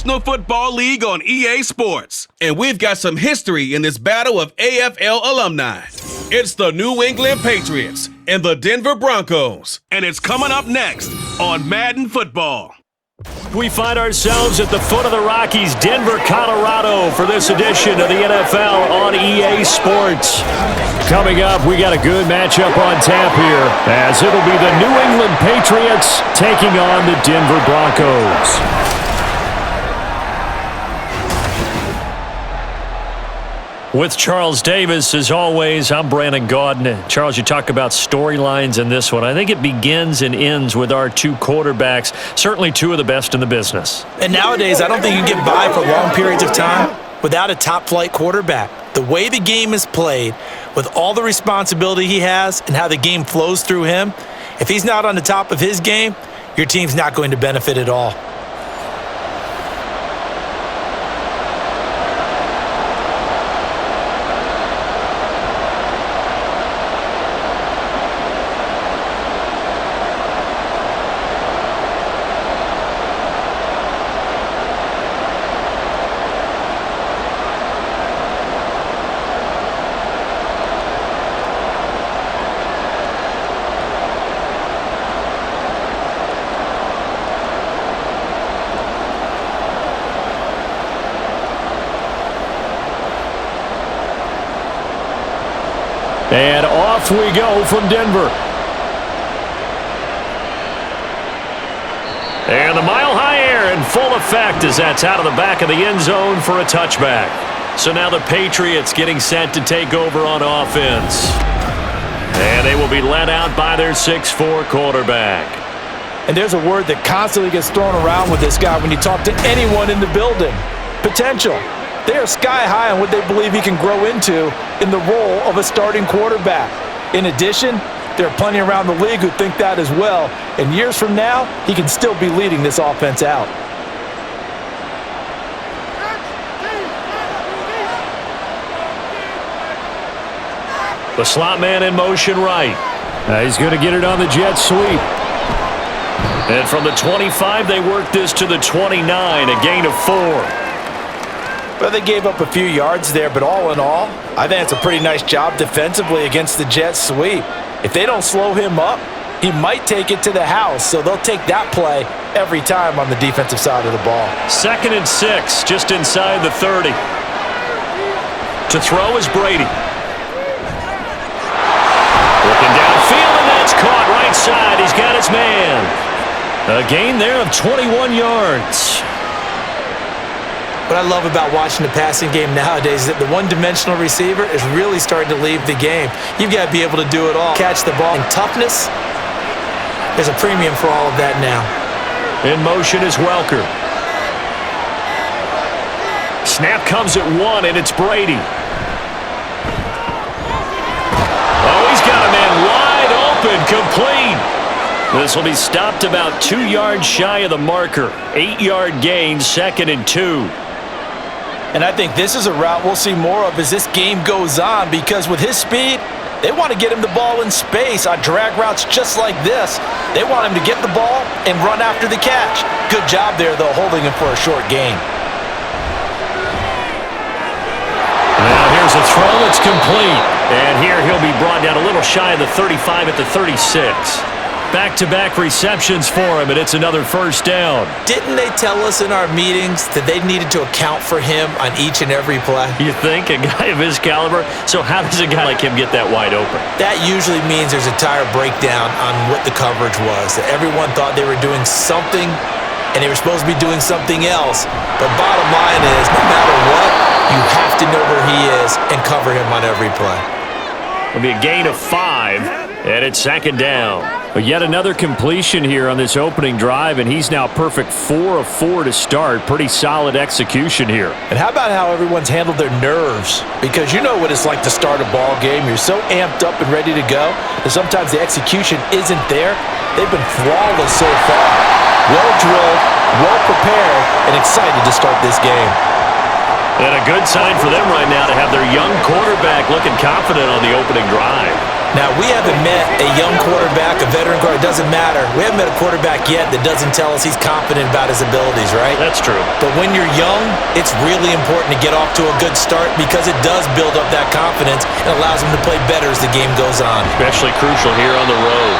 National Football League on EA Sports. And we've got some history in this battle of AFL alumni. It's the New England Patriots and the Denver Broncos. And it's coming up next on Madden Football. We find ourselves at the foot of the Rockies, Denver, Colorado, for this edition of the NFL on EA Sports. Coming up, we got a good matchup on tap here, as it'll be the New England Patriots taking on the Denver Broncos. With Charles Davis, as always, I'm Brandon Gaudin. Charles, you talk about storylines in this one. I think it begins and ends with our two quarterbacks, certainly two of the best in the business. And nowadays, I don't think you can get by for long periods of time without a top-flight quarterback. The way the game is played, with all the responsibility he has and how the game flows through him, if he's not on the top of his game, your team's not going to benefit at all. And off we go from Denver. And the mile-high air in full effect as that's out of the back of the end zone for a touchback. So now the Patriots getting set to take over on offense. And they will be led out by their 6'4" quarterback. And there's a word that constantly gets thrown around with this guy when you talk to anyone in the building. Potential. They are sky high on what they believe he can grow into in the role of a starting quarterback. In addition, there are plenty around the league who think that as well. And years from now, he can still be leading this offense out. The slot man in motion right. He's going to get it on the jet sweep. And from the 25, they work this to the 29, a gain of 4. Well, they gave up a few yards there, but all in all, I think it's a pretty nice job defensively against the jet sweep. If they don't slow him up, he might take it to the house, so they'll take that play every time on the defensive side of the ball. 2nd and 6, just inside the 30. To throw is Brady. Looking downfield, and that's caught right side. He's got his man. A gain there of 21 yards. What I love about watching the passing game nowadays is that the one-dimensional receiver is really starting to leave the game. You've got to be able to do it all. Catch the ball. And toughness, there's a premium for all of that now. In motion is Welker. Snap comes at 1, and it's Brady. Oh, he's got a man wide open, complete. This will be stopped about 2 yards shy of the marker. 8-yard gain, 2nd and 2. And I think this is a route we'll see more of as this game goes on, because with his speed, they want to get him the ball in space on drag routes just like this. They want him to get the ball and run after the catch. Good job there, though, holding him for a short gain. Now here's a throw that's complete. And here he'll be brought down a little shy of the 35 at the 36. Back-to-back receptions for him, and it's another first down. Didn't they tell us in our meetings that they needed to account for him on each and every play? You think? A guy of his caliber? So how does a guy like him get that wide open? That usually means there's a tire breakdown on what the coverage was, that everyone thought they were doing something, and they were supposed to be doing something else. But bottom line is, no matter what, you have to know where he is and cover him on every play. It'll be a gain of 5, and it's 2nd down. But yet another completion here on this opening drive, and he's now perfect 4 of 4 to start. Pretty solid execution here. And how about how everyone's handled their nerves? Because you know what it's like to start a ball game. You're so amped up and ready to go that sometimes the execution isn't there. They've been flawless so far. Well drilled, well prepared, and excited to start this game. And a good sign for them right now to have their young quarterback looking confident on the opening drive. Now, we haven't met a young quarterback, a veteran quarterback, it doesn't matter. We haven't met a quarterback yet that doesn't tell us he's confident about his abilities, right? That's true. But when you're young, it's really important to get off to a good start because it does build up that confidence and allows him to play better as the game goes on. Especially crucial here on the road.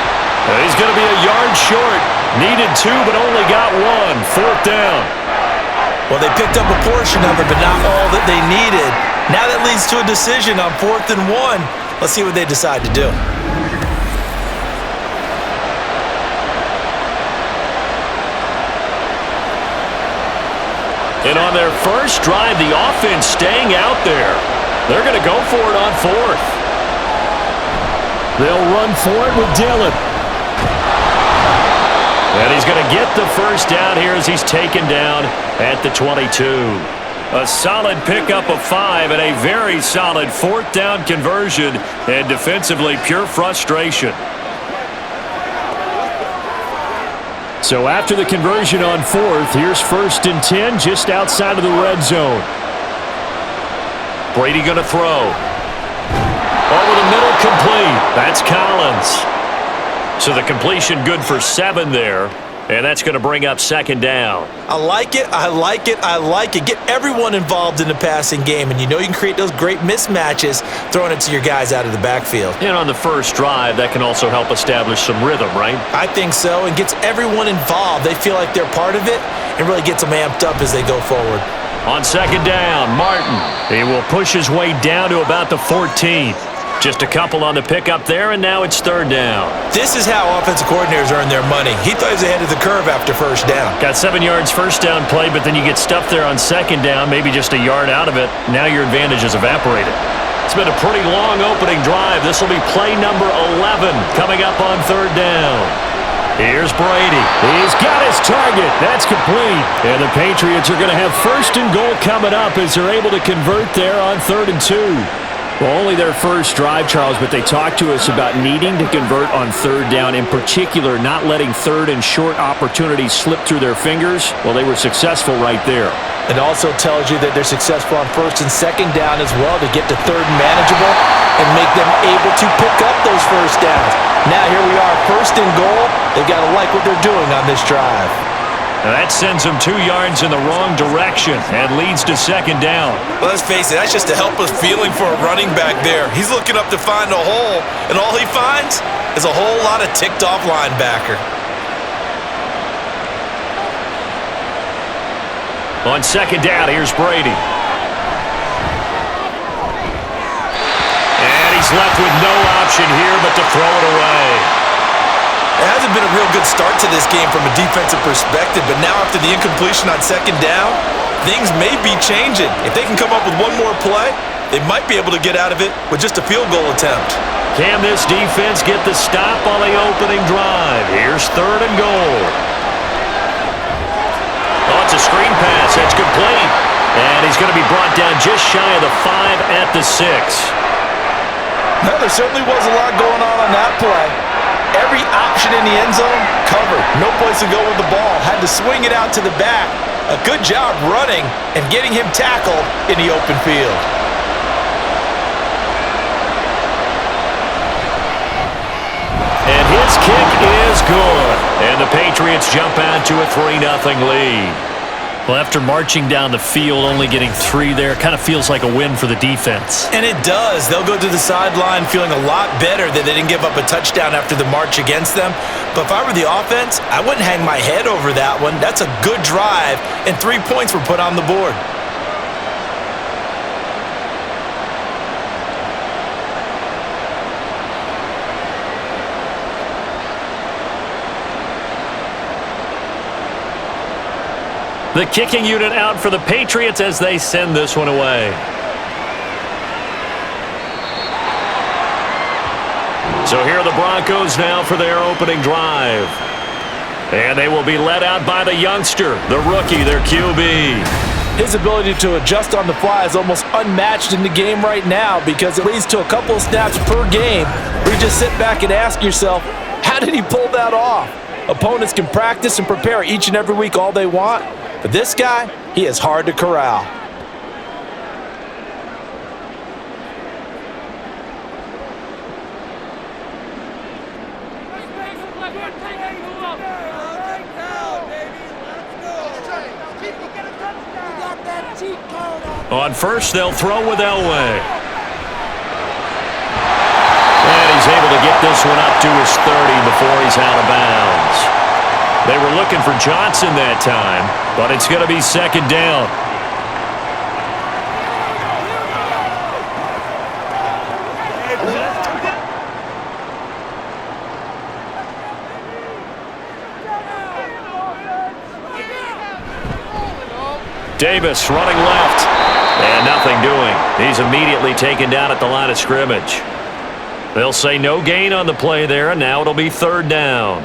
He's going to be a yard short. Needed 2, but only got 1. 4th down. Well, they picked up a portion of it, but not all that they needed. Now that leads to a decision on 4th and 1. Let's see what they decide to do. And on their first drive, the offense staying out there. They're going to go for it on 4th. They'll run for it with Dillon. And he's going to get the first down here as he's taken down at the 22. A solid pickup of 5 and a very solid 4th down conversion, and defensively pure frustration. So after the conversion on 4th, here's 1st and 10 just outside of the red zone. Brady going to throw. Over the middle, complete. That's Collins. So the completion good for 7 there. And that's going to bring up 2nd down. I like it, I like it, I like it. Get everyone involved in the passing game, and you know you can create those great mismatches throwing it to your guys out of the backfield. And on the first drive, that can also help establish some rhythm, right? I think so, and gets everyone involved. They feel like they're part of it, and really gets them amped up as they go forward. On 2nd down, Martin. He will push his way down to about the 14. Just a couple on the pickup there, and now it's 3rd down. This is how offensive coordinators earn their money. He thought he was ahead of the curve after 1st down. Got 7 yards first down play, but then you get stuffed there on 2nd down, maybe just a yard out of it. Now your advantage is evaporated. It's been a pretty long opening drive. This will be play number 11 coming up on 3rd down. Here's Brady. He's got his target. That's complete. And the Patriots are going to have 1st and goal coming up as they're able to convert there on 3rd and 2. Well, only their first drive, Charles, but they talked to us about needing to convert on 3rd down, in particular not letting 3rd and short opportunities slip through their fingers. Well, they were successful right there. It also tells you that they're successful on 1st and 2nd down as well to get to 3rd and manageable and make them able to pick up those 1st downs. Now here we are, 1st and goal. They've got to like what they're doing on this drive. Now that sends them 2 yards in the wrong direction and leads to 2nd down. Well, let's face it, that's just a helpless feeling for a running back there. He's looking up to find a hole, and all he finds is a whole lot of ticked-off linebacker. On 2nd down, here's Brady. And he's left with no option here but to throw it away. It hasn't been a real good start to this game from a defensive perspective, but now after the incompletion on 2nd down, things may be changing. If they can come up with one more play, they might be able to get out of it with just a field goal attempt. Can this defense get the stop on the opening drive? Here's 3rd and goal. Oh, it's a screen pass. That's complete. And he's going to be brought down just shy of the 5 at the 6. Now, there certainly was a lot going on that play. Every option in the end zone covered. No place to go with the ball. Had to swing it out to the back. A good job running and getting him tackled in the open field. And his kick is good. And the Patriots jump out to a 3-0 lead. Well, after marching down the field, only getting 3 there, kind of feels like a win for the defense. And it does. They'll go to the sideline feeling a lot better that they didn't give up a touchdown after the march against them. But if I were the offense, I wouldn't hang my head over that one. That's a good drive, and 3 points were put on the board. The kicking unit out for the Patriots as they send this one away. So here are the Broncos now for their opening drive. And they will be led out by the youngster, the rookie, their QB. His ability to adjust on the fly is almost unmatched in the game right now because it leads to a couple of snaps per game where you just sit back and ask yourself, how did he pull that off? Opponents can practice and prepare each and every week all they want, but this guy, he is hard to corral. On first, they'll throw with Elway. And he's able to get this one up to his 30 before he's out of bounds. They were looking for Johnson that time, but it's going to be second down. Davis running left, and nothing doing. He's immediately taken down at the line of scrimmage. They'll say no gain on the play there, and now it'll be third down.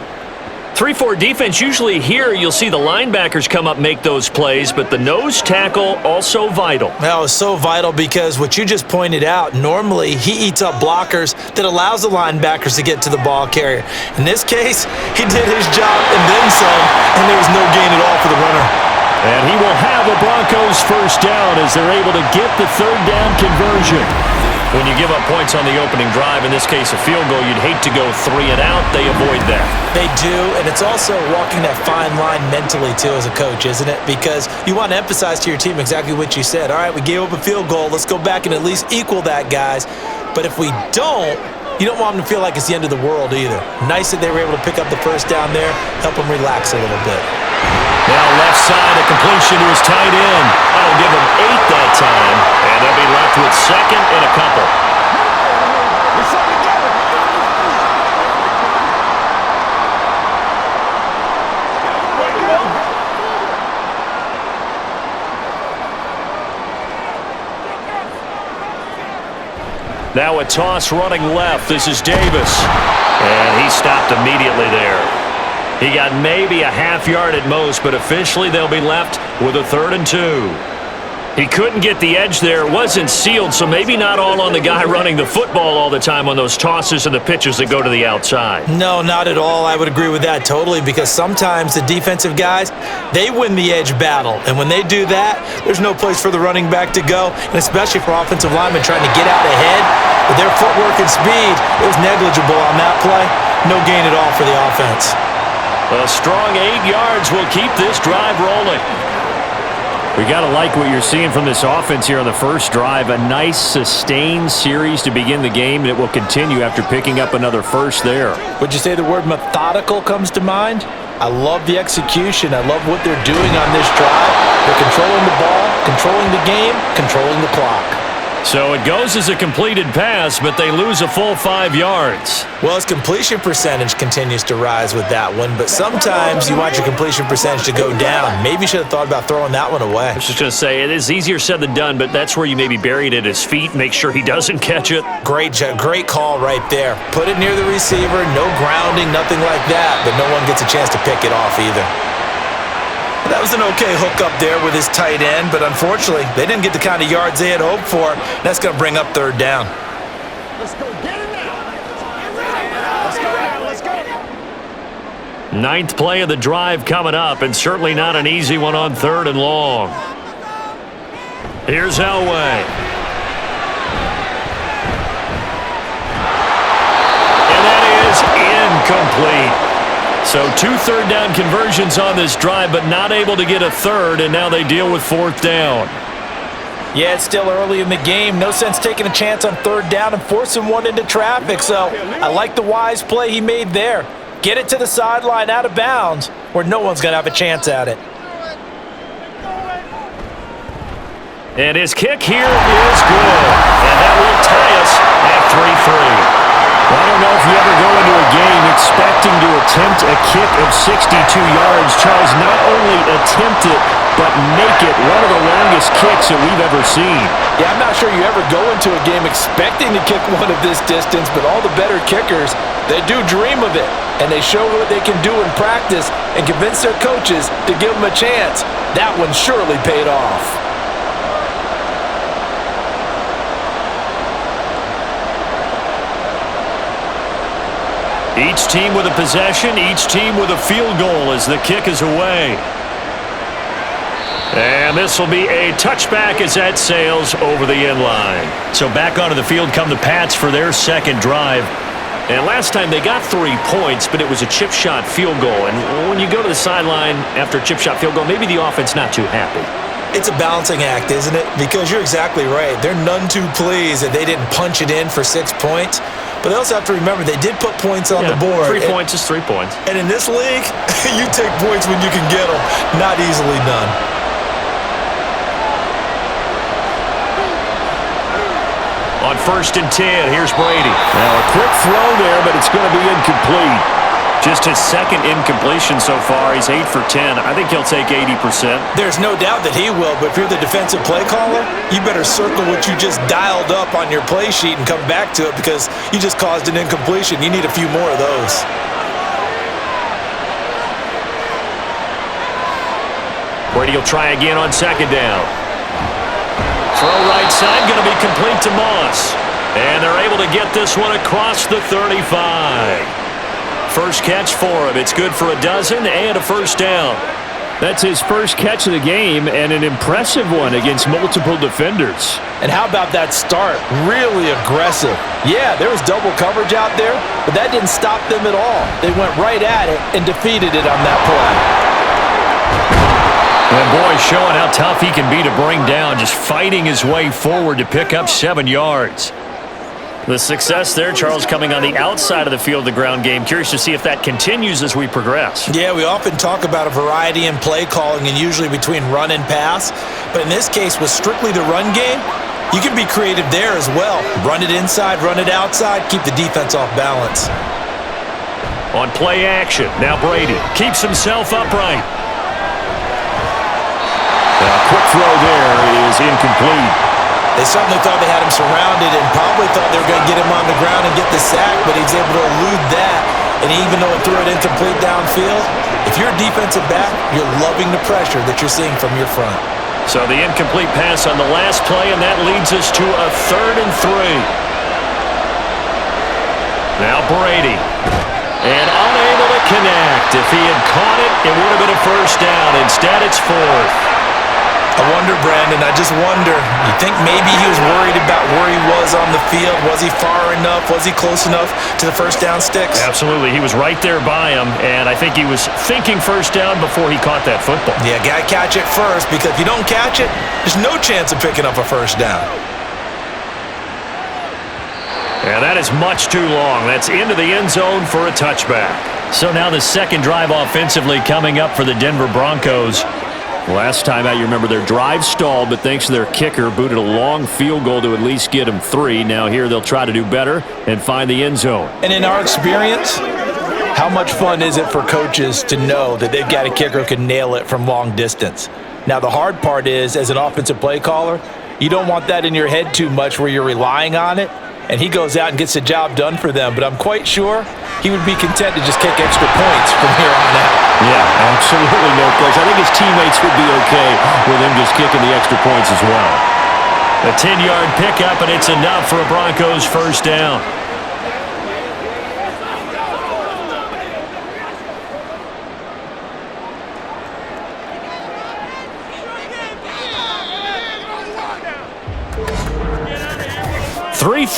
3-4 defense, usually here you'll see the linebackers come up make those plays, but the nose tackle also vital. That was so vital because what you just pointed out, normally he eats up blockers that allows the linebackers to get to the ball carrier. In this case, he did his job and then some, and there was no gain at all for the runner. And he will have the Broncos first down as they're able to get the third down conversion. When you give up points on the opening drive, in this case a field goal, you'd hate to go 3 and out. They avoid that. They do, and it's also walking that fine line mentally, too, as a coach, isn't it? Because you want to emphasize to your team exactly what you said. All right, we gave up a field goal. Let's go back and at least equal that, guys. But if we don't, you don't want them to feel like it's the end of the world either. Nice that they were able to pick up the first down there, help them relax a little bit. Now left side, a completion to his tight end. That'll give him 8 that time, and they'll be left with second and a couple. Now a toss running left. This is Davis, and he stopped immediately there. He got maybe a half yard at most, but officially they'll be left with a 3rd and 2. He couldn't get the edge there. It wasn't sealed, so maybe not all on the guy running the football all the time on those tosses and the pitches that go to the outside. No, not at all. I would agree with that totally because sometimes the defensive guys, they win the edge battle. And when they do that, there's no place for the running back to go, and especially for offensive linemen trying to get out ahead. With their footwork and speed, it was negligible on that play. No gain at all for the offense. A strong 8 yards will keep this drive rolling. We got to like what you're seeing from this offense here on the first drive. A nice, sustained series to begin the game that will continue after picking up another first there. Would you say the word methodical comes to mind? I love the execution. I love what they're doing on this drive. They're controlling the ball, controlling the game, controlling the clock. So it goes as a completed pass, but they lose a full 5 yards. Well, his completion percentage continues to rise with that one, but sometimes you want your completion percentage to go down. Maybe you should have thought about throwing that one away. I was just going to say, it is easier said than done, but that's where you maybe bury it at his feet, make sure he doesn't catch it. Great call right there. Put it near the receiver, no grounding, nothing like that, but no one gets a chance to pick it off either. That was an okay hook up there with his tight end, but unfortunately, they didn't get the kind of yards they had hoped for. That's going to bring up third down. Let's go. Get it now. Let's go. 9th play of the drive coming up, and certainly not an easy one on 3rd and long. Here's Elway. And that is incomplete. So 2 third down conversions on this drive, but not able to get a third, and now they deal with 4th down. Yeah, it's still early in the game. No sense taking a chance on 3rd down and forcing one into traffic. So I like the wise play he made there. Get it to the sideline out of bounds where no one's going to have a chance at it. And his kick here is good. And that will tie us at 3-3. Well, I don't know if you ever go into a game expecting to attempt a kick of 62 yards. Charles, not only attempt it, but make it one of the longest kicks that we've ever seen. Yeah, I'm not sure you ever go into a game expecting to kick one of this distance, but all the better kickers, they do dream of it, and they show what they can do in practice and convince their coaches to give them a chance. That one surely paid off. Each team with a possession, each team with a field goal as the kick is away. And this will be a touchback as that sails over the end line. So back onto the field come the Pats for their second drive. And last time they got 3 points, but it was a chip shot field goal. And when you go to the sideline after a chip shot field goal, maybe the offense not too happy. It's a balancing act, isn't it? Because you're exactly right. They're none too pleased that they didn't punch it in for 6 points. But they also have to remember they did put points on the board. 3 points is 3 points. And in this league, you take points when you can get them. Not easily done. On 1st and 10, here's Brady. Now a quick throw there, but it's going to be incomplete. Just his second incompletion so far. He's 8 for 10. I think he'll take 80%. There's no doubt that he will, but if you're the defensive play caller, you better circle what you just dialed up on your play sheet and come back to it because you just caused an incompletion. You need a few more of those. Brady will try again on 2nd down. Throw right side, going to be complete to Moss. And they're able to get this one across the 35. First catch for him. It's good for a dozen and a 1st down. That's his first catch of the game and an impressive one against multiple defenders. And how about that start? Really aggressive. Yeah, there was double coverage out there, but that didn't stop them at all. They went right at it and defeated it on that play. And boy, showing how tough he can be to bring down, just fighting his way forward to pick up 7 yards. The success there, Charles, coming on the outside of the field, the ground game. Curious to see if that continues as we progress. Yeah, we often talk about a variety in play calling and usually between run and pass. But in this case, with strictly the run game, you can be creative there as well. Run it inside, run it outside, keep the defense off balance. On play action, now Brady keeps himself upright. A quick throw there is incomplete. They certainly thought they had him surrounded and probably thought they were going to get him on the ground and get the sack, but he's able to elude that. And even though it threw it incomplete downfield, if you're a defensive back, you're loving the pressure that you're seeing from your front. So the incomplete pass on the last play, and that leads us to a 3rd and 3. Now Brady. And unable to connect. If he had caught it, it would have been a 1st down. Instead, it's 4th. I wonder, Brandon, I just wonder, you think maybe he was worried about where he was on the field? Was he far enough? Was he close enough to the 1st down sticks? Absolutely. He was right there by him, and I think he was thinking 1st down before he caught that football. Yeah, got to catch it first, because if you don't catch it, there's no chance of picking up a 1st down. And that is much too long. That's into the end zone for a touchback. So now the 2nd drive offensively coming up for the Denver Broncos. Last time out, you remember their drive stalled, but thanks to their kicker, booted a long field goal to at least get them 3. Now here they'll try to do better and find the end zone. And in our experience, how much fun is it for coaches to know that they've got a kicker who can nail it from long distance? Now the hard part is, as an offensive play caller, you don't want that in your head too much where you're relying on it. And he goes out and gets the job done for them. But I'm quite sure he would be content to just kick extra points from here on out. Yeah, absolutely no question. I think his teammates would be okay with him just kicking the extra points as well. A 10-yard pickup, and it's enough for a Broncos 1st down.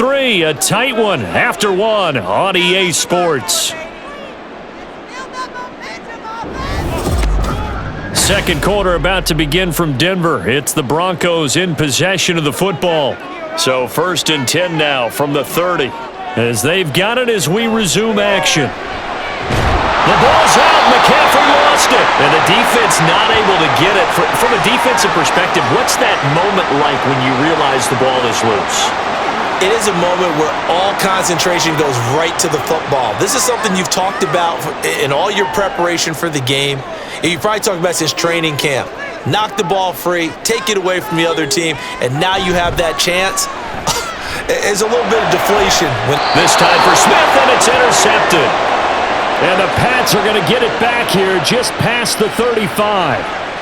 A tight one after one on EA Sports. 2nd quarter about to begin from Denver. It's the Broncos in possession of the football. So 1st and 10 now from the 30 as they've got it as we resume action. The ball's out. McCaffrey lost it. And the defense not able to get it. From a defensive perspective, what's that moment like when you realize the ball is loose? It is a moment where all concentration goes right to the football. This is something you've talked about in all your preparation for the game. And you probably talked about since training camp. Knock the ball free, take it away from the other team, and now you have that chance. It's a little bit of deflation. This time for Smith, and it's intercepted. And the Pats are going to get it back here just past the 35.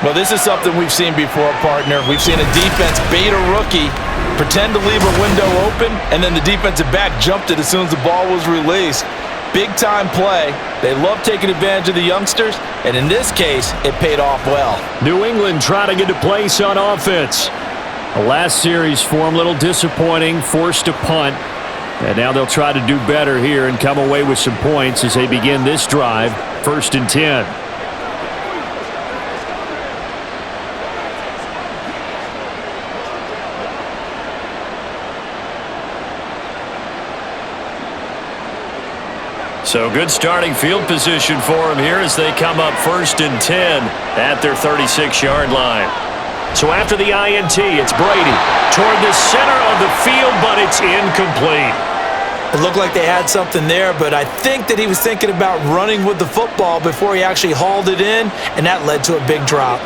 Well, this is something we've seen before, partner. We've seen a defense bait a rookie, pretend to leave a window open, and then the defensive back jumped it as soon as the ball was released. Big-time play. They love taking advantage of the youngsters, and in this case, it paid off well. New England trying to get a place on offense. The last series for them, a little disappointing, forced a punt. And now they'll try to do better here and come away with some points as they begin this drive, 1st and 10. So good starting field position for him here as they come up 1st and 10 at their 36-yard line. So after the INT, it's Brady toward the center of the field, but it's incomplete. It looked like they had something there, but I think that he was thinking about running with the football before he actually hauled it in, and that led to a big drop.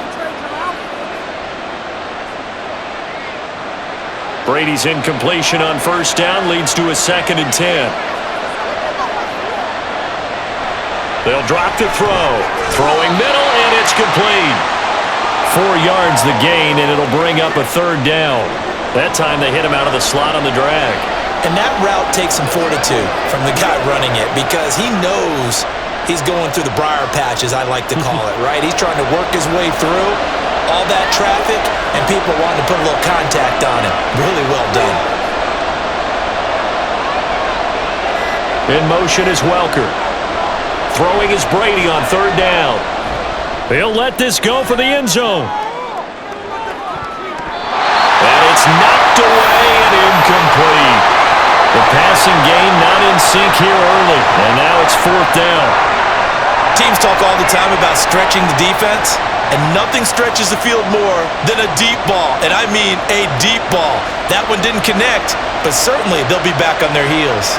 Brady's incompletion on 1st down leads to a 2nd and 10. They'll drop to throw. Throwing middle, and it's complete. 4 yards the gain, and it'll bring up a 3rd down. That time they hit him out of the slot on the drag. And that route takes some fortitude from the guy running it because he knows he's going through the briar patch, as I like to call it, right? He's trying to work his way through all that traffic, and people wanting to put a little contact on him. Really well done. In motion is Welker. Throwing is Brady on 3rd down. He'll let this go for the end zone. And it's knocked away and incomplete. The passing game not in sync here early, and now it's 4th down. Teams talk all the time about stretching the defense, and nothing stretches the field more than a deep ball, and I mean a deep ball. That one didn't connect, but certainly they'll be back on their heels.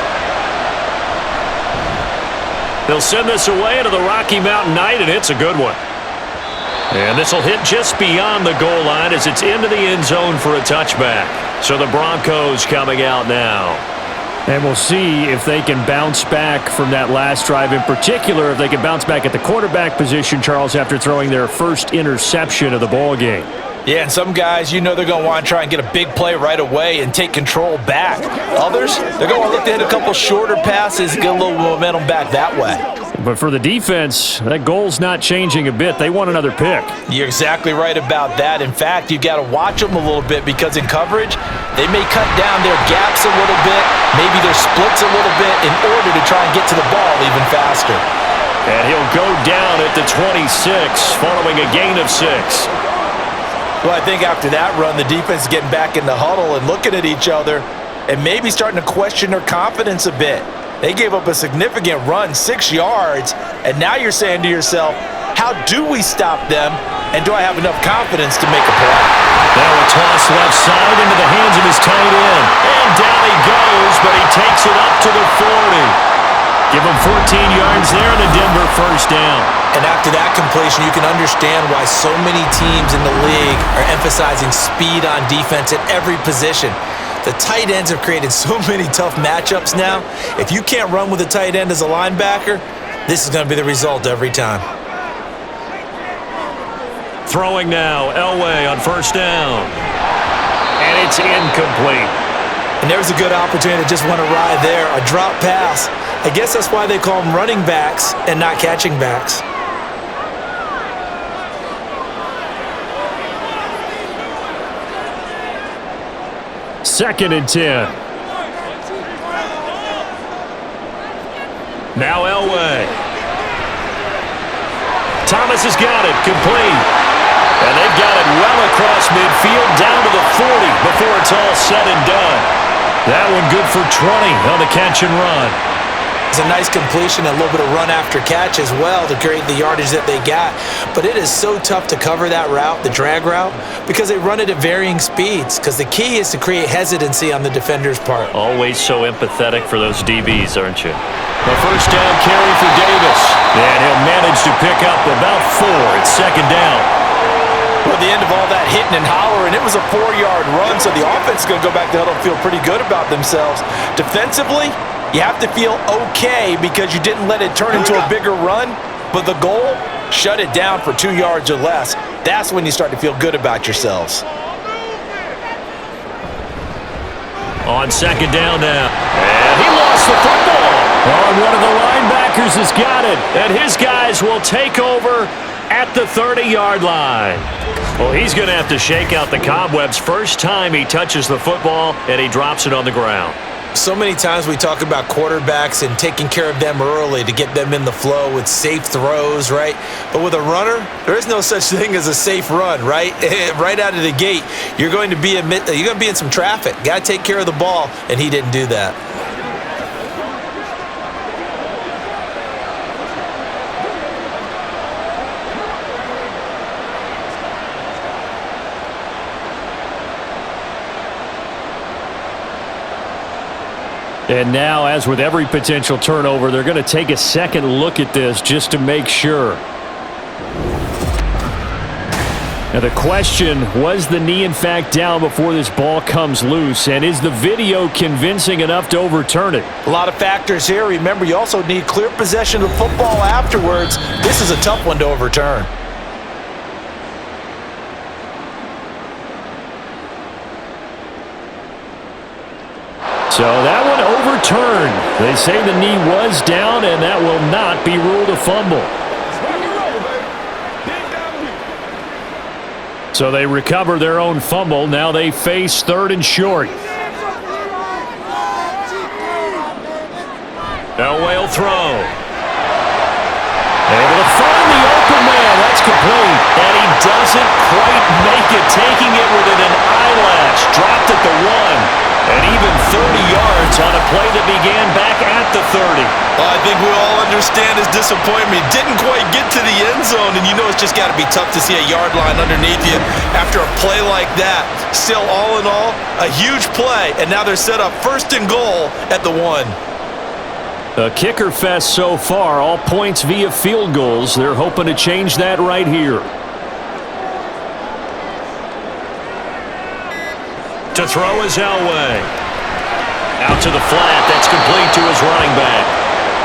They'll send this away to the Rocky Mountain Night, and it's a good one. And this will hit just beyond the goal line as it's into the end zone for a touchback. So the Broncos coming out now. And we'll see if they can bounce back from that last drive. In particular, if they can bounce back at the quarterback position, Charles, after throwing their first interception of the ball game. Yeah, and some guys, you know they're going to want to try and get a big play right away and take control back. Others, they're going to look to hit a couple shorter passes and get a little momentum back that way. But for the defense, that goal's not changing a bit. They want another pick. You're exactly right about that. In fact, you've got to watch them a little bit because in coverage, they may cut down their gaps a little bit, maybe their splits a little bit in order to try and get to the ball even faster. And he'll go down at the 26 following a gain of 6. Well, I think after that run, the defense is getting back in the huddle and looking at each other and maybe starting to question their confidence a bit. They gave up a significant run, 6 yards, and now you're saying to yourself, how do we stop them, and do I have enough confidence to make a play? Now a toss left side into the hands of his tight end. And down he goes, but he takes it up to the 40. Give him 14 yards there and a Denver 1st down. And after that completion, you can understand why so many teams in the league are emphasizing speed on defense at every position. The tight ends have created so many tough matchups now. If you can't run with a tight end as a linebacker, this is going to be the result every time. Throwing now, Elway on 1st down. And it's incomplete. And there's a good opportunity to just want to ride there, a drop pass. I guess that's why they call them running backs and not catching backs. Second and 10. Now Elway. Thomas has got it, complete. And they've got it well across midfield, down to the 40 before it's all said and done. That one good for 20 on the catch and run. It's a nice completion, a little bit of run after catch as well to create the yardage that they got. But it is so tough to cover that route, the drag route, because they run it at varying speeds. Because the key is to create hesitancy on the defender's part. Always so empathetic for those DBs, aren't you? The 1st down carry for Davis. And he'll manage to pick up about 4. It's 2nd down. Well, at the end of all that hitting and hollering, it was a 4-yard run, so the offense is going to go back to the huddle and feel pretty good about themselves. Defensively, you have to feel okay because you didn't let it turn into a bigger run, but the goal, shut it down for 2 yards or less. That's when you start to feel good about yourselves. On 2nd down now. And he lost the football. Oh, one of the linebackers has got it. And his guys will take over at the 30-yard line. Well, he's going to have to shake out the cobwebs first time he touches the football, and he drops it on the ground. So many times we talk about quarterbacks and taking care of them early to get them in the flow with safe throws, right? But with a runner, there is no such thing as a safe run, right? Right out of the gate, you're going to be in some traffic. Got to take care of the ball, and he didn't do that. And now, as with every potential turnover, they're going to take a second look at this just to make sure. Now the question, was the knee in fact down before this ball comes loose? And is the video convincing enough to overturn it? A lot of factors here. Remember, you also need clear possession of the football afterwards. This is a tough one to overturn. So that one overturned. They say the knee was down, and that will not be ruled a fumble. So they recover their own fumble. Now they face 3rd and short. Elway will throw. Able to find the open man. That's complete. And he doesn't quite make it, taking it within an eyelash. Dropped at the 1. And even 30 yards on a play that began back at the 30. I think we all understand his disappointment. Didn't quite get to the end zone, and you know it's just got to be tough to see a yard line underneath you after a play like that. Still, all in all, a huge play, and now they're set up 1st and goal at the 1. A kicker fest so far, all points via field goals. They're hoping to change that right here. To throw is Elway. Out to the flat. That's complete to his running back.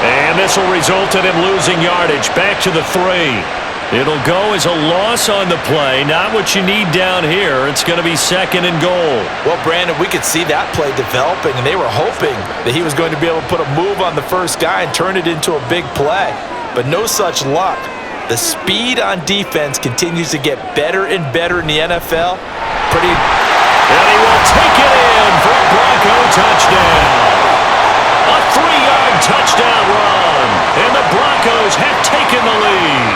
And this will result in him losing yardage. Back to the 3. It'll go as a loss on the play. Not what you need down here. It's going to be 2nd and goal. Well, Brandon, we could see that play developing, and they were hoping that he was going to be able to put a move on the first guy and turn it into a big play. But no such luck. The speed on defense continues to get better and better in the NFL. And he will take it in for a Bronco touchdown. A 3-yard touchdown run. And the Broncos have taken the lead.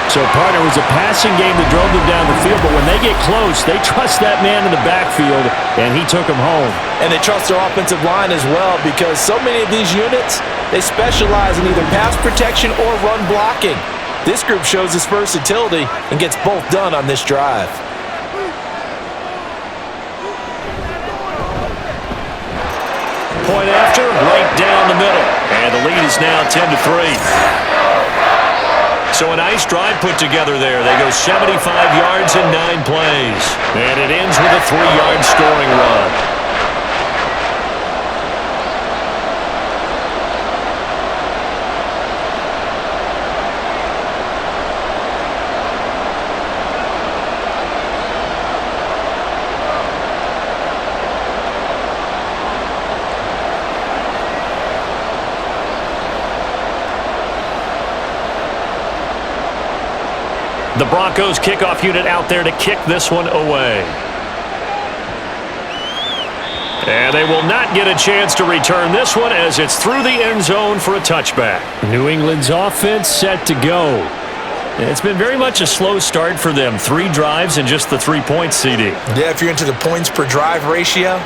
So, partner, it was a passing game that drove them down the field, but when they get close, they trust that man in the backfield, and he took them home. And they trust their offensive line as well, because so many of these units, they specialize in either pass protection or run blocking. This group shows its versatility and gets both done on this drive. Point after, right down the middle. And the lead is now 10-3. So a nice drive put together there. They go 75 yards in 9 plays. And it ends with a 3-yard scoring run. The Broncos kickoff unit out there to kick this one away. And they will not get a chance to return this one as it's through the end zone for a touchback. New England's offense set to go. It's been very much a slow start for them. 3 drives and just the 3 points, CD. Yeah, if you're into the points per drive ratio,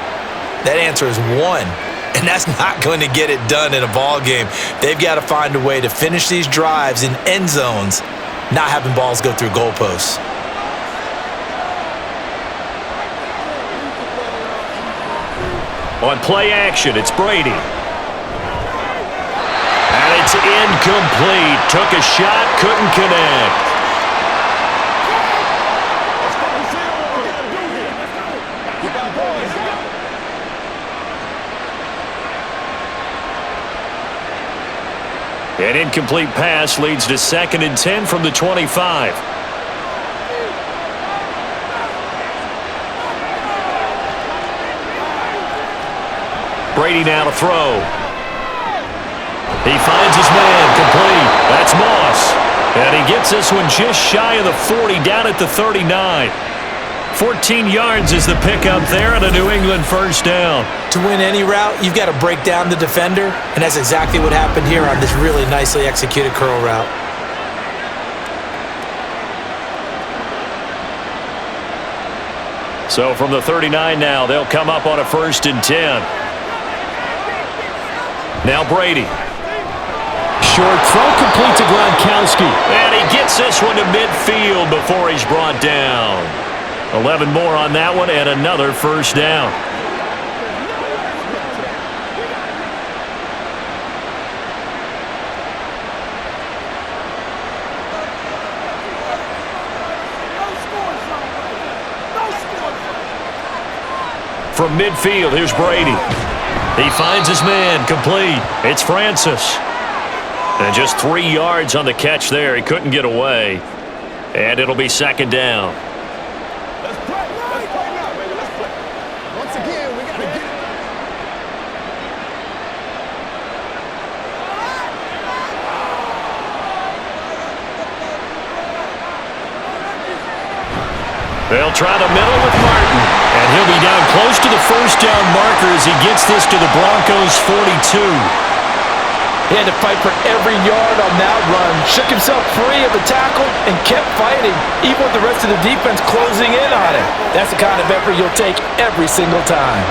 that answer is 1. And that's not going to get it done in a ball game. They've got to find a way to finish these drives in end zones, not having balls go through goalposts. On play action, it's Brady. And it's incomplete. Took a shot, couldn't connect. An incomplete pass leads to 2nd and 10 from the 25. Brady now to throw. He finds his man, complete. That's Moss. And he gets this one just shy of the 40, down at the 39. 14 yards is the pickup there and a New England first down. To win any route, you've got to break down the defender, and that's exactly what happened here on this really nicely executed curl route. So from the 39 now, they'll come up on a 1st and 10. Now Brady. Short throw complete to Gronkowski. And he gets this one to midfield before he's brought down. 11 more on that one and another first down. From midfield, here's Brady. He finds his man, complete. It's Francis. And just 3 yards on the catch there. He couldn't get away. And it'll be second down. Let's play now, baby. Let's play. Once again, we got to get it. They'll try the middle with Martin. And he'll be down close to the first down marker as he gets this to the Broncos' 42. He had to fight for every yard on that run, shook himself free of the tackle, and kept fighting, even with the rest of the defense closing in on him. That's the kind of effort you'll take every single time.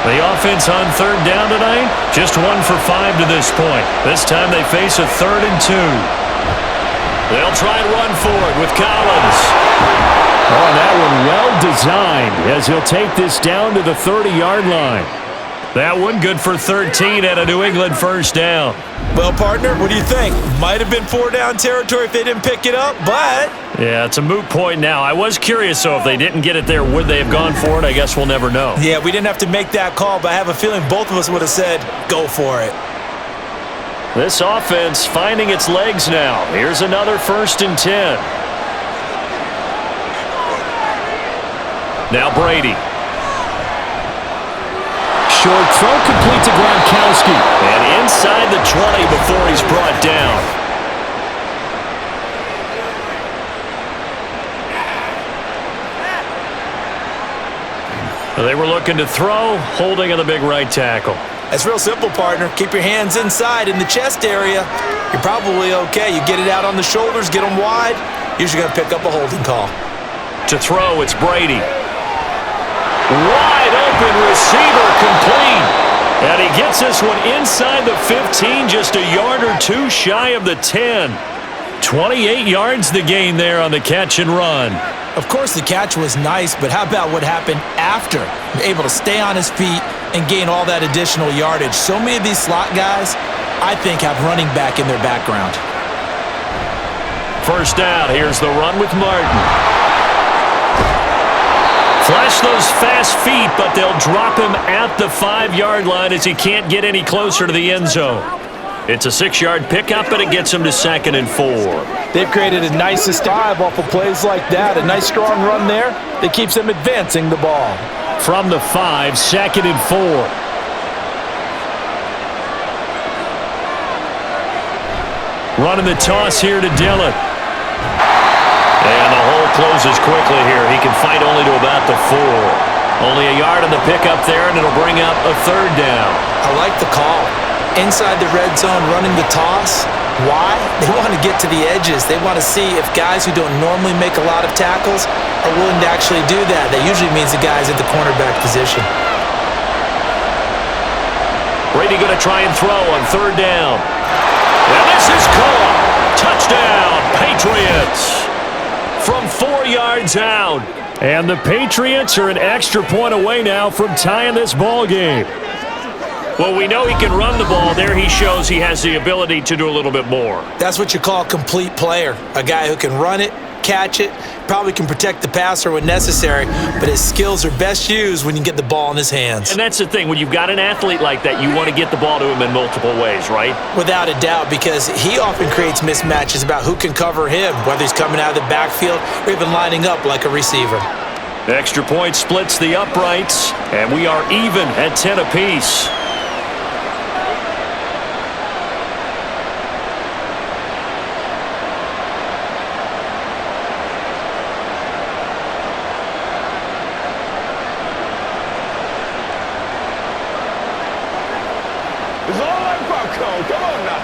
The offense on third down tonight, just 1 for 5 to this point. This time they face a 3rd and 2. They'll try and run for it with Collins. Oh, and that one well designed as he'll take this down to the 30-yard line. That one good for 13 at a New England first down. Well, partner, what do you think? Might have been 4-down territory if they didn't pick it up, but... Yeah, it's a moot point now. I was curious, though, if they didn't get it there, would they have gone for it? I guess we'll never know. Yeah, we didn't have to make that call, but I have a feeling both of us would have said, go for it. This offense finding its legs now. Here's another 1st and 10. Now Brady. Short throw complete to Gronkowski. And inside the 20 before he's brought down. They were looking to throw, holding on the big right tackle. That's real simple, partner. Keep your hands inside in the chest area. You're probably okay. You get it out on the shoulders, get them wide. Usually going to pick up a holding call. To throw, it's Brady. Wide open receiver, complete. And he gets this one inside the 15, just a yard or two shy of the 10. 28 yards the gain there on the catch and run. Of course, the catch was nice, but how about what happened after? Able to stay on his feet and gain all that additional yardage. So many of these slot guys, I think, have running back in their background. First down, here's the run with Martin. Flash those fast feet, but they'll drop him at the 5-yard line as he can't get any closer to the end zone. It's a 6-yard pickup, and it gets him to 2nd and 4. They've created a nice drive off of plays like that. A nice strong run there that keeps them advancing the ball. From the 5, 2nd and 4. Running the toss here to Dillon. And the hole closes quickly here. He can fight only to about the 4. Only a yard on the pickup there, and it'll bring up a 3rd down. I like the call. Inside the red zone, running the toss. Why? They want to get to the edges. They want to see if guys who don't normally make a lot of tackles are willing to actually do that. That usually means the guys at the cornerback position. Brady going to try and throw on 3rd down. And this is caught. Touchdown, Patriots. From 4 yards out. And the Patriots are an extra point away now from tying this ball game. Well, we know he can run the ball. There he shows he has the ability to do a little bit more. That's what you call a complete player. A guy who can run it, catch it, probably can protect the passer when necessary, but his skills are best used when you get the ball in his hands. And that's the thing. When you've got an athlete like that, you want to get the ball to him in multiple ways, right? Without a doubt, because he often creates mismatches about who can cover him, whether he's coming out of the backfield or even lining up like a receiver. Extra point splits the uprights, and we are even at 10 apiece. It's all like popcorn. Come on now.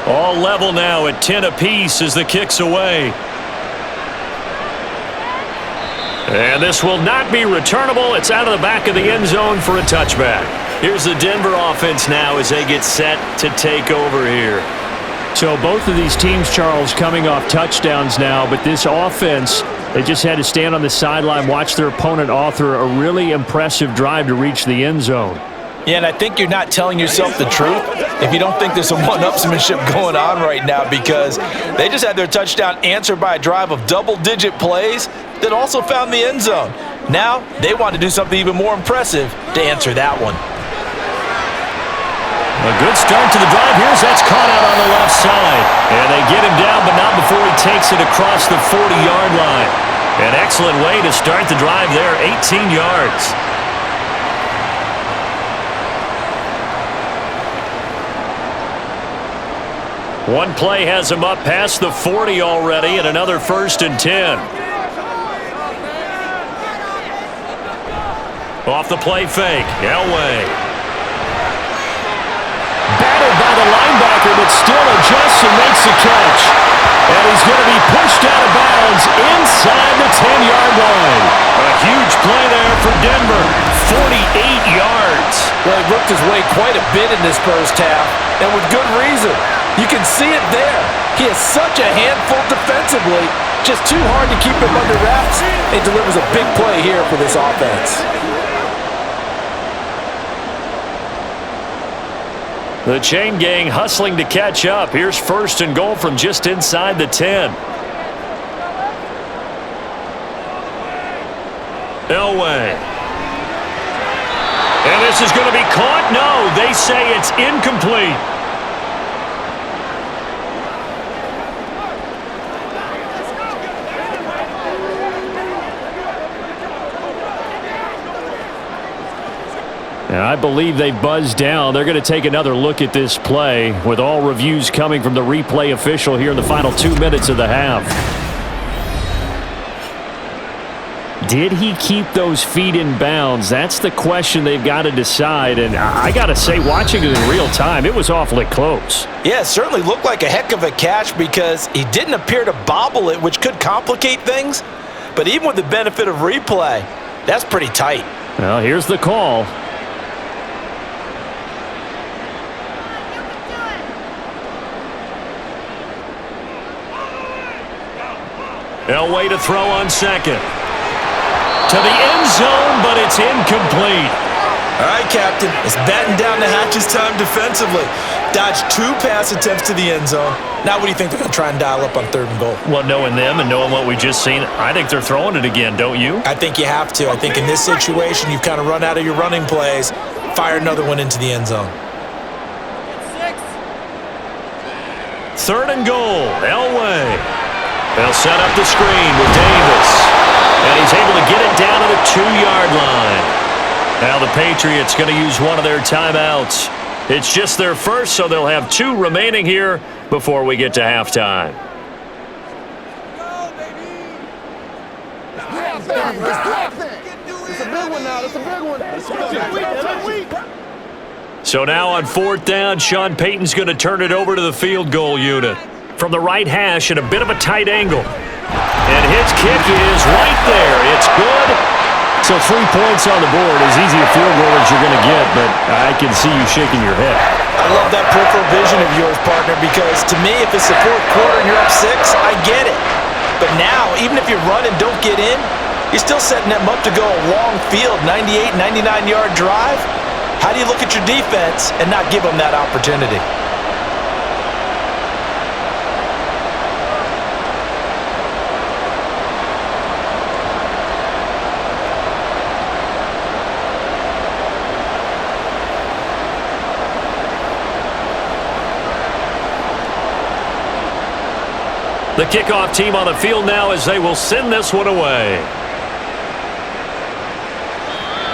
All level now at 10 apiece as the kick's away. And this will not be returnable. It's out of the back of the end zone for a touchback. Here's the Denver offense now as they get set to take over here. So both of these teams, Charles, coming off touchdowns now, but this offense, they just had to stand on the sideline, watch their opponent author a really impressive drive to reach the end zone. Yeah, and I think you're not telling yourself the truth if you don't think there's some one-upsmanship going on right now, because they just had their touchdown answered by a drive of double-digit plays that also found the end zone. Now they want to do something even more impressive to answer that one. A good start to the drive. That's caught out on the left side. And they get him down, but not before he takes it across the 40-yard line. An excellent way to start the drive there, 18 yards. One play has him up past the 40 already, and another 1st and 10. Off the play fake, Elway. Battered by the linebacker, but still adjusts and makes the catch. And he's going to be pushed out of bounds inside the 10-yard line. A huge play there for Denver, 48 yards. Well, he worked his way quite a bit in this first half, and with good reason. You can see it there. He is such a handful defensively, just too hard to keep him under wraps. He delivers a big play here for this offense. The chain gang hustling to catch up. Here's 1st and goal from just inside the 10. Elway. And this is going to be caught? No, they say it's incomplete. And I believe they buzzed down. They're going to take another look at this play, with all reviews coming from the replay official here in the final 2 minutes of the half. Did he keep those feet in bounds? That's the question they've got to decide. And I got to say, watching it in real time, it was awfully close. Yeah, it certainly looked like a heck of a catch because he didn't appear to bobble it, which could complicate things. But even with the benefit of replay, that's pretty tight. Well, here's the call. Elway to throw on 2nd. To the end zone, but it's incomplete. All right, Captain. It's batten down the hatches time defensively. Dodged 2 pass attempts to the end zone. Now what do you think they're going to try and dial up on 3rd and goal? Well, knowing them and knowing what we just seen, I think they're throwing it again, don't you? I think you have to. I think in this situation, you've kind of run out of your running plays. Fire another one into the end zone. 3rd and goal, Elway. They'll set up the screen with Davis. And he's able to get it down to the 2-yard line. Now the Patriots going to use one of their timeouts. It's just their first, so they'll have 2 remaining here before we get to halftime. It's a big one now. It's a big one. So now on 4th down, Sean Payton's going to turn it over to the field goal unit. From the right hash at a bit of a tight angle. And his kick is right there. It's good. So 3 points on the board, as easy a field goal as you're going to get, but I can see you shaking your head. I love that peripheral vision of yours, partner, because to me, if it's the 4th quarter and you're up 6, I get it. But now, even if you run and don't get in, you're still setting them up to go a long field, 98, 99-yard drive. How do you look at your defense and not give them that opportunity? The kickoff team on the field now as they will send this one away.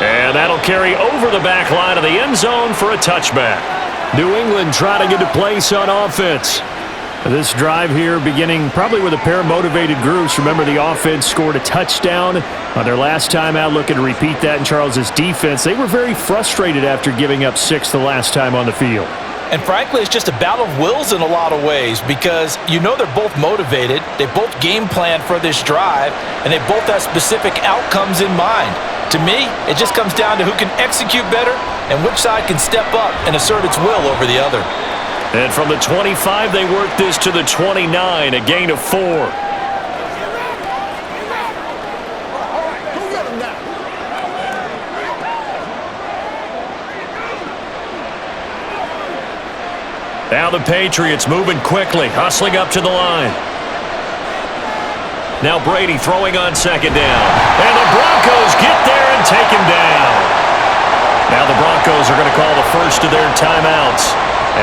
And that'll carry over the back line of the end zone for a touchback. New England trying to get a place on offense. This drive here beginning probably with a pair of motivated groups. Remember, the offense scored a touchdown on their last time out, looking to repeat that in Charles's defense. They were very frustrated after giving up 6 the last time on the field. And frankly, it's just a battle of wills in a lot of ways because you know they're both motivated, they both game plan for this drive, and they both have specific outcomes in mind. To me, it just comes down to who can execute better and which side can step up and assert its will over the other. And from the 25, they work this to the 29, a gain of 4. Now the Patriots moving quickly, hustling up to the line. Now Brady throwing on second down. And the Broncos get there and take him down. Now the Broncos are going to call the first of their timeouts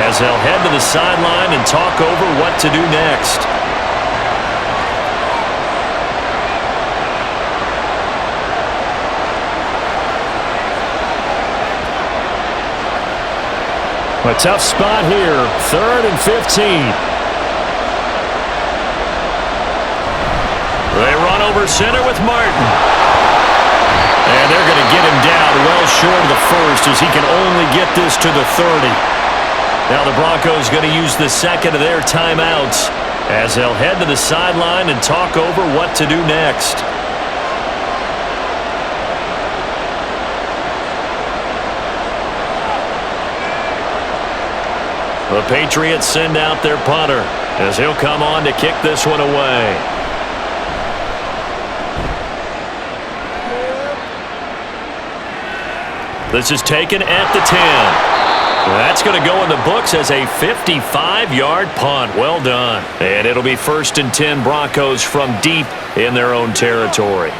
as they'll head to the sideline and talk over what to do next. A tough spot here, 3rd and 15. They run over center with Martin. And they're going to get him down well short of the first as he can only get this to the 30. Now the Broncos going to use the second of their timeouts as they'll head to the sideline and talk over what to do next. The Patriots send out their punter as he'll come on to kick this one away. This is taken at the 10. That's going to go in the books as a 55-yard punt. Well done. And it'll be 1st and 10 Broncos from deep in their own territory.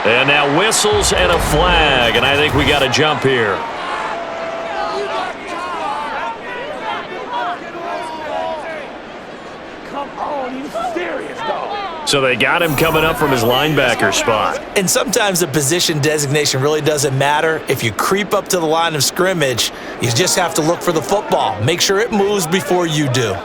And now whistles and a flag, and I think we got a jump here. Come on, you serious, dog. So they got him coming up from his linebacker spot. And sometimes the position designation really doesn't matter. If you creep up to the line of scrimmage, you just have to look for the football. Make sure it moves before you do.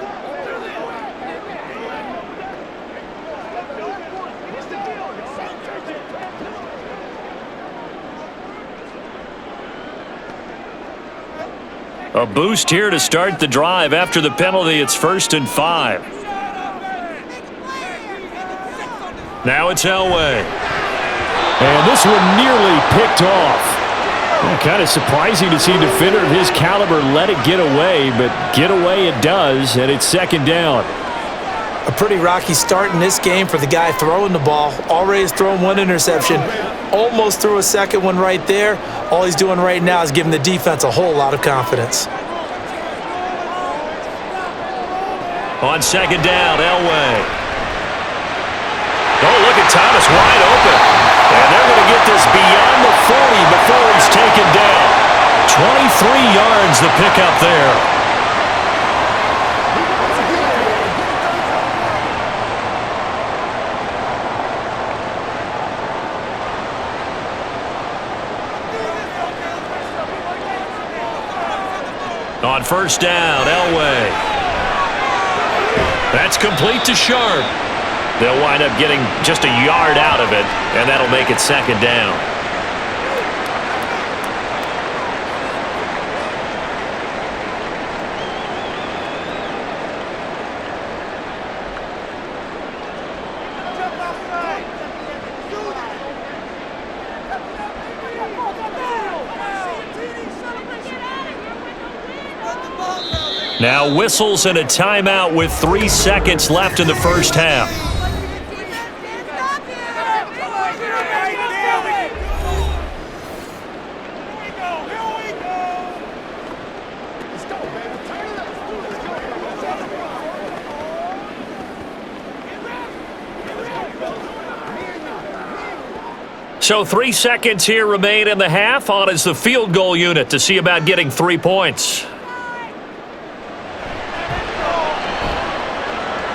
A boost here to start the drive. After the penalty, it's 1st and 5. Now it's Elway. And this one nearly picked off. Well, kind of surprising to see a defender of his caliber let it get away, but get away it does, and it's 2nd down. A pretty rocky start in this game for the guy throwing the ball. Already has thrown 1 interception. Almost threw a second one right there. All he's doing right now is giving the defense a whole lot of confidence. On 2nd down, Elway. Oh, look at Thomas wide open. And they're going to get this beyond the 40 before he's taken down. 23 yards the pickup there. On 1st down, Elway. That's complete to Sharp. They'll wind up getting just a yard out of it, and that'll make it 2nd down. Now whistles and a timeout with 3 seconds left in the first half. So 3 seconds here remain in the half. On is the field goal unit to see about getting 3 points.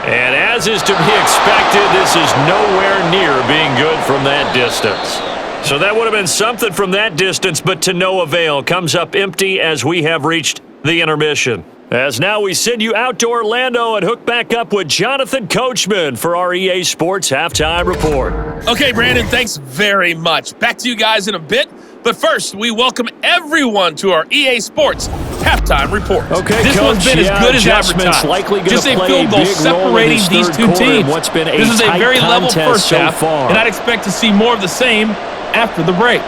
And as is to be expected, this is nowhere near being good from that distance. So that would have been something from that distance, but to no avail. Comes up empty as we have reached the intermission. As now we send you out to Orlando and hook back up with Jonathan Coachman for our EA Sports Halftime Report. Okay, Brandon, thanks very much. Back to you guys in a bit. But first, we welcome everyone to our EA Sports halftime report. Okay, this Coach, one's been as good as adjustments advertised. likely going Just to a play field goal a big role in separating this these third two quarter in teams. what's been a This is a tight very level contest first so half, far. and I'd expect to see more of the same after the break.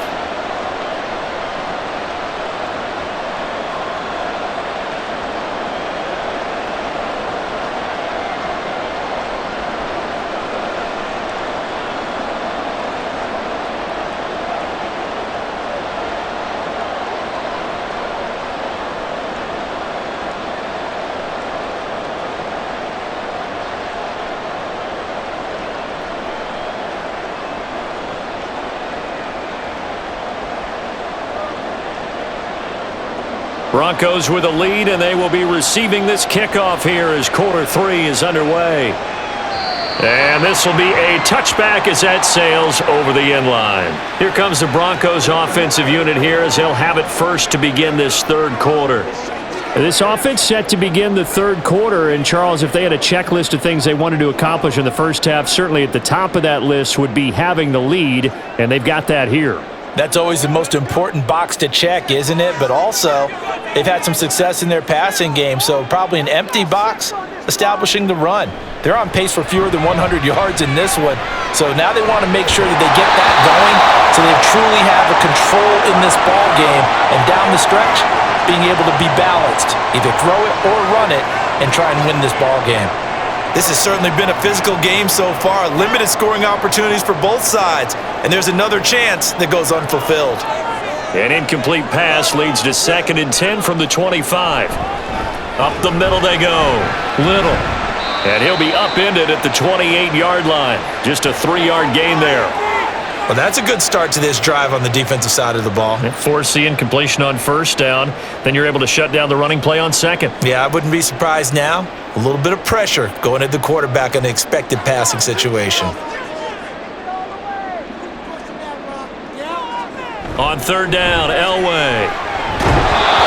Broncos with a lead, and they will be receiving this kickoff here as quarter 3 is underway. And this will be a touchback as that sails over the end line. Here comes the Broncos offensive unit here as they'll have it first to begin this third quarter. This offense set to begin the third quarter, and Charles, if they had a checklist of things they wanted to accomplish in the first half, certainly at the top of that list would be having the lead, and they've got that here. That's always the most important box to check, isn't it? But also, they've had some success in their passing game, so probably an empty box establishing the run. They're on pace for fewer than 100 yards in this one, so now they want to make sure that they get that going so they truly have a control in this ball game, and down the stretch, being able to be balanced, either throw it or run it, and try and win this ball game. This has certainly been a physical game so far. Limited scoring opportunities for both sides. And there's another chance that goes unfulfilled. An incomplete pass leads to 2nd and 10 from the 25. Up the middle they go. Little. And he'll be upended at the 28-yard line. Just a 3-yard gain there. Well, that's a good start to this drive on the defensive side of the ball. Forcing incompletion on first down. Then you're able to shut down the running play on second. Yeah, I wouldn't be surprised now. A little bit of pressure going at the quarterback in an expected passing situation. On third down, Elway.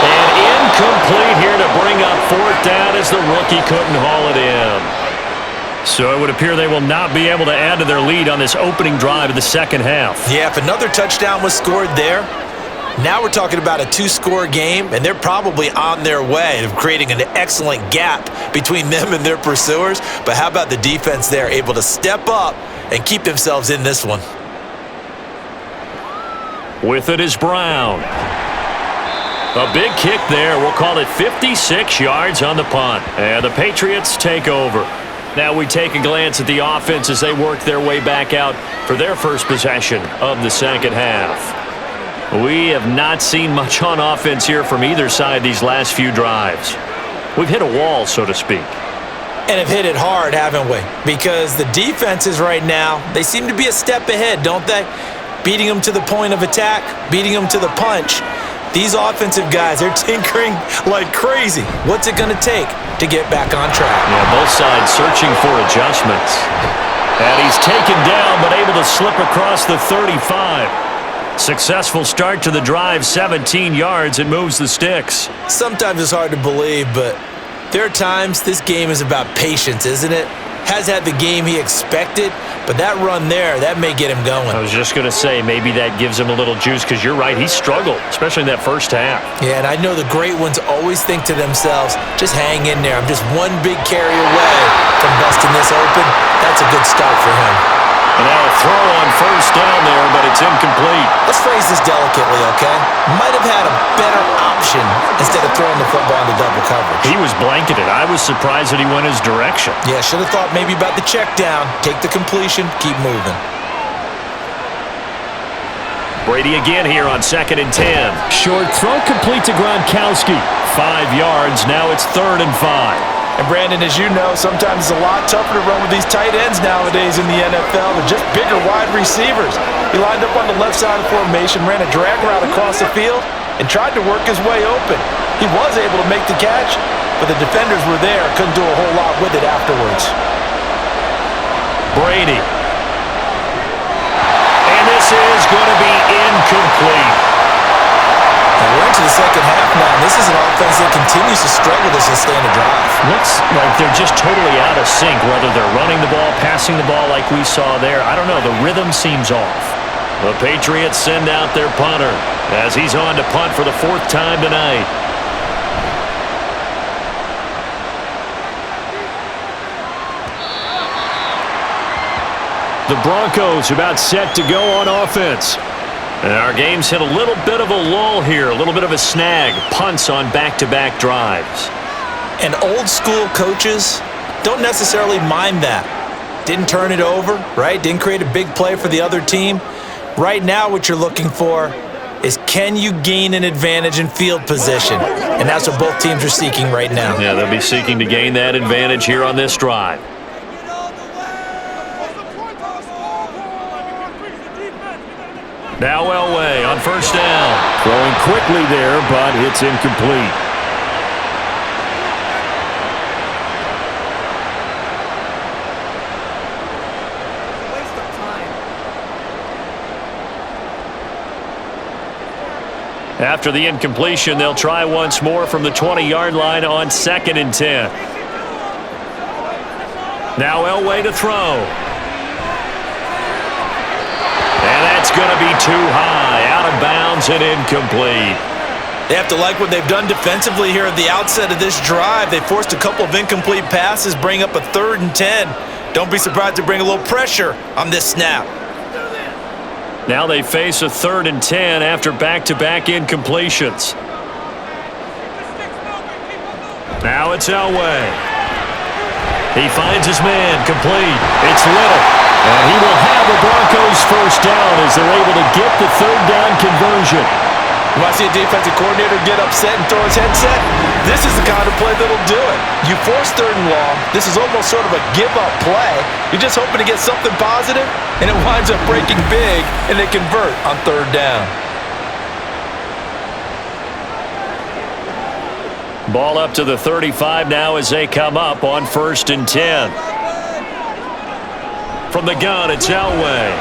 And incomplete here to bring up 4th down as the rookie couldn't haul it in. So it would appear they will not be able to add to their lead on this opening drive of the second half. Yeah, if another touchdown was scored there, now we're talking about a 2-score game, and they're probably on their way of creating an excellent gap between them and their pursuers. But how about the defense there, able to step up and keep themselves in this one? With it is Brown. A big kick there. We'll call it 56 yards on the punt. And the Patriots take over. Now we take a glance at the offense as they work their way back out for their first possession of the second half. We have not seen much on offense here from either side these last few drives. We've hit a wall, so to speak. And have hit it hard, haven't we? Because the defenses right now, they seem to be a step ahead, don't they? Beating them to the point of attack, beating them to the punch. These offensive guys, they're tinkering like crazy. What's it going to take to get back on track? Yeah, both sides searching for adjustments. And he's taken down, but able to slip across the 35. Successful start to the drive, 17 yards, and moves the sticks. Sometimes it's hard to believe, but there are times this game is about patience, isn't it? Has had the game he expected, but that run there, that may get him going. I was just going to say, maybe that gives him a little juice, because you're right, he struggled, especially in that first half. Yeah, and I know the great ones always think to themselves, just hang in there. I'm just one big carry away from busting this open. That's a good start for him. And now a throw on first down there, but it's incomplete. Let's phrase this delicately, okay? Might have had a better option instead of throwing the football into double coverage. He was blanketed. I was surprised that he went his direction. Yeah, should have thought maybe about the check down, take the completion, keep moving. Brady again here on 2nd and 10. Short throw complete to Gronkowski. 5 yards. Now it's 3rd and 5. And Brandon, as you know, sometimes it's a lot tougher to run with these tight ends nowadays in the NFL. They're just bigger wide receivers. He lined up on the left side of the formation, ran a drag route across the field, and tried to work his way open. He was able to make the catch, but the defenders were there, couldn't do a whole lot with it afterwards. Brady. And this is going to be incomplete. We're into the second half now, and this is an offense that continues to struggle to sustain a drive. Looks like they're just totally out of sync, whether they're running the ball, passing the ball like we saw there. I don't know. The rhythm seems off. The Patriots send out their punter as he's on to punt for the 4th time tonight. The Broncos about set to go on offense. And our game's hit a little bit of a lull here, a little bit of a snag. Punts on back-to-back drives. And old school coaches don't necessarily mind that. Didn't turn it over, right? Didn't create a big play for the other team. Right now what you're looking for is, can you gain an advantage in field position? And that's what both teams are seeking right now. Yeah, they'll be seeking to gain that advantage here on this drive. Now Elway on first down. Throwing quickly there, but it's incomplete. After the incompletion, they'll try once more from the 20-yard line on 2nd and 10. Now Elway to throw. And that's going to be too high, out of bounds and incomplete. They have to like what they've done defensively here at the outset of this drive. They forced a couple of incomplete passes, bring up a 3rd and 10. Don't be surprised to bring a little pressure on this snap. Now they face a 3rd and 10 after back-to-back incompletions. Now it's Elway. He finds his man, complete. It's Little. And he will have the Broncos first down as they're able to get the 3rd down conversion. You want to see a defensive coordinator get upset and throw his headset? This is the kind of play that'll do it. You force 3rd and long. This is almost sort of a give-up play. You're just hoping to get something positive, and it winds up breaking big, and they convert on 3rd down. Ball up to the 35 now as they come up on 1st and 10. From the gun, it's Elway.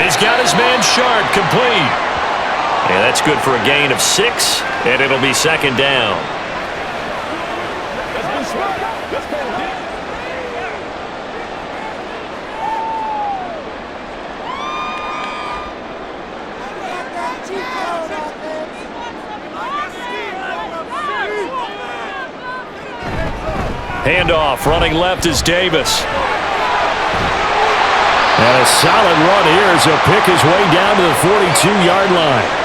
He's got his man Sharp, complete. And that's good for a gain of 6, and it'll be 2nd down. Handoff, running left is Davis. And a solid run here as he'll pick his way down to the 42-yard line.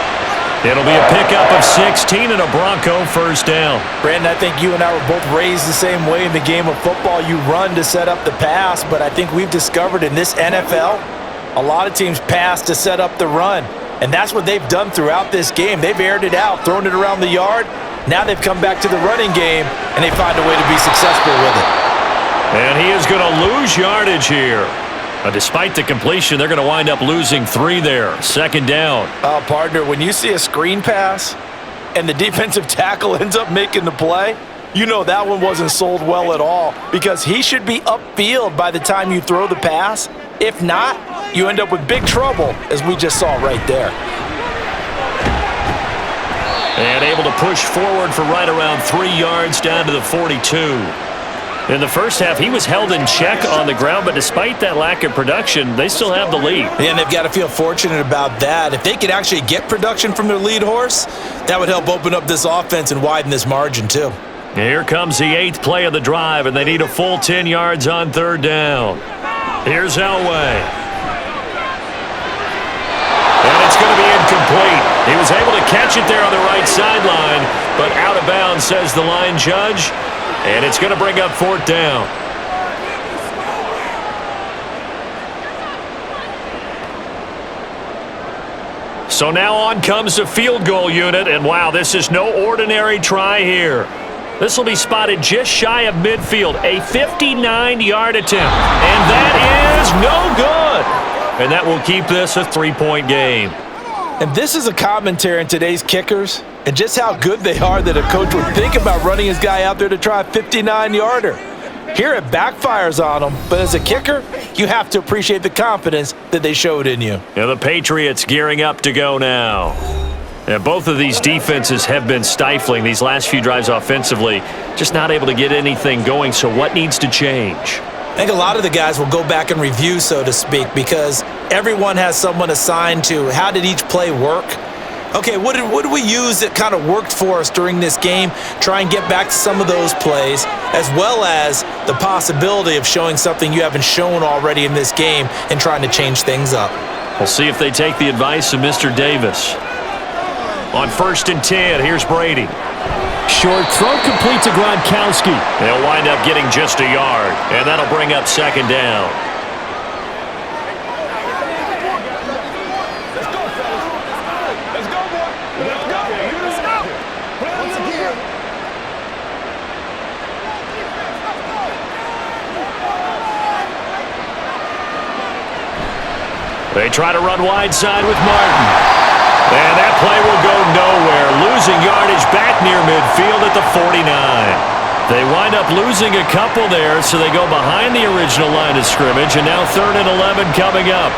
It'll be a pickup of 16 and a Bronco first down. Brandon, I think you and I were both raised the same way in the game of football. You run to set up the pass, but I think we've discovered in this NFL, a lot of teams pass to set up the run. And that's what they've done throughout this game. They've aired it out, thrown it around the yard. Now they've come back to the running game, and they find a way to be successful with it. And he is going to lose yardage here. Despite the completion, they're going to wind up losing 3 there. 2nd down. Partner, when you see a screen pass and the defensive tackle ends up making the play, you know that one wasn't sold well at all, because he should be upfield by the time you throw the pass. If not, you end up with big trouble, as we just saw right there. And able to push forward for right around 3 yards down to the 42. In the first half, he was held in check on the ground, but despite that lack of production, they still have the lead. And they've got to feel fortunate about that. If they could actually get production from their lead horse, that would help open up this offense and widen this margin too. Here comes the 8th play of the drive, and they need a full 10 yards on 3rd down. Here's Elway. And it's going to be incomplete. He was able to catch it there on the right sideline, but out of bounds, says the line judge. And it's going to bring up 4th down. So now on comes the field goal unit, and wow, this is no ordinary try here. This will be spotted just shy of midfield, a 59-yard attempt, and that is no good. And that will keep this a 3-point game. And this is a commentary on today's kickers and just how good they are that a coach would think about running his guy out there to try a 59-yarder. Here it backfires on them, but as a kicker, you have to appreciate the confidence that they showed in you. Yeah, the Patriots gearing up to go now. Yeah, both of these defenses have been stifling these last few drives offensively, just not able to get anything going, so what needs to change? I think a lot of the guys will go back and review, so to speak, because everyone has someone assigned to how did each play work. Okay, what did we use that kind of worked for us during this game? Try and get back to some of those plays. as well as the possibility of showing something you haven't shown already in this game and trying to change things up. We'll see if they take the advice of Mr. Davis. On 1st and 10, here's Brady. Short throw complete to Gronkowski. They'll wind up getting just a yard, and that'll bring up 2nd down. Let's go, fellas. Let's go, boy. Let's go. Let's go. Once again. They try to run wide side with Martin. And that play will go nowhere. Losing yardage back near midfield at the 49. They wind up losing a couple there, so they go behind the original line of scrimmage, and now 3rd and 11 coming up.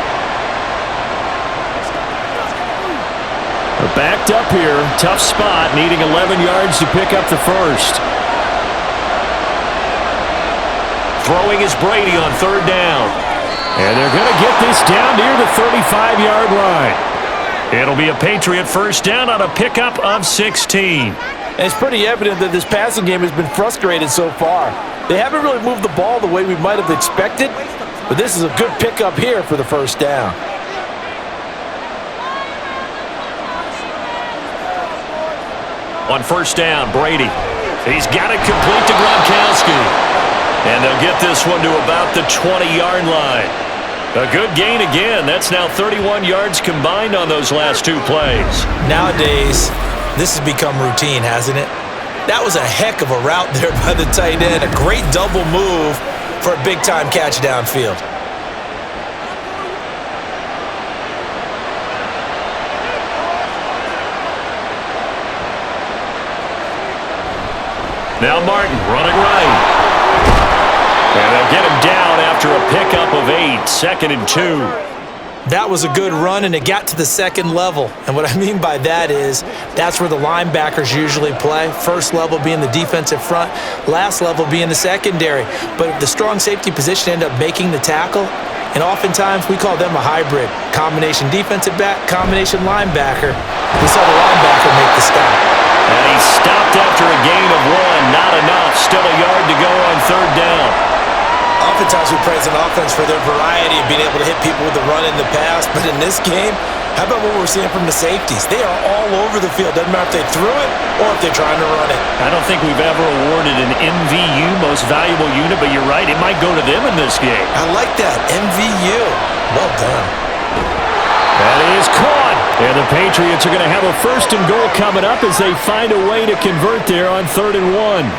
They're backed up here. Tough spot, needing 11 yards to pick up the first. Throwing is Brady on 3rd down. And they're going to get this down near the 35-yard line. It'll be a Patriot first down on a pickup of 16. And it's pretty evident that this passing game has been frustrated so far. They haven't really moved the ball the way we might have expected, but this is a good pickup here for the first down. On 1st down, Brady. He's got it complete to Gronkowski. And they'll get this one to about the 20-yard line. A good gain again. That's now 31 yards combined on those last 2 plays. Nowadays, this has become routine, hasn't it? That was a heck of a route there by the tight end. A great double move for a big-time catch downfield. Now Martin running right. And they'll get him down after a pickup of 8, 2nd and 2. That was a good run, and it got to the 2nd level. And what I mean by that is that's where the linebackers usually play. First level being the defensive front, last level being the secondary. But the strong safety position ended up making the tackle, and oftentimes we call them a hybrid. Combination defensive back, combination linebacker. We saw the linebacker make the stop. And he stopped after a gain of 1. Not enough. Still a yard to go on 3rd down. Oftentimes we praise an offense for their variety of being able to hit people with the run in the pass, but in this game, how about what we're seeing from the safeties? They are all over the field. Doesn't matter if they threw it or if they're trying to run it. I don't think we've ever awarded an MVU, most valuable unit, but you're right, it might go to them in this game. I like that, MVU. Well done. That is caught. And the Patriots are going to have a 1st and goal coming up as they find a way to convert there on 3rd and 1.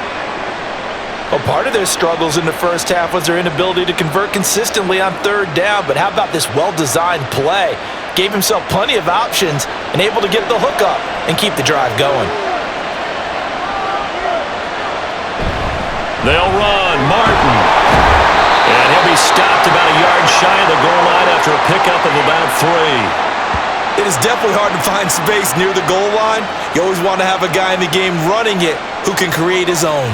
Well, part of their struggles in the first half was their inability to convert consistently on 3rd down, but how about this well-designed play? Gave himself plenty of options and able to get the hook up and keep the drive going. They'll run. Martin. And he'll be stopped about a yard shy of the goal line after a pickup of about 3. It is definitely hard to find space near the goal line. You always want to have a guy in the game running it who can create his own.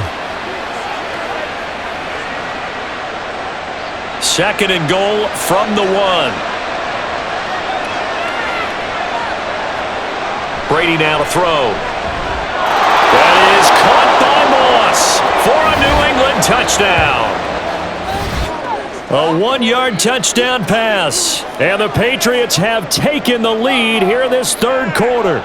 2nd and goal from the 1. Brady now to throw. That is caught by Moss for a New England touchdown. A 1-yard touchdown pass. And the Patriots have taken the lead here in this 3rd quarter.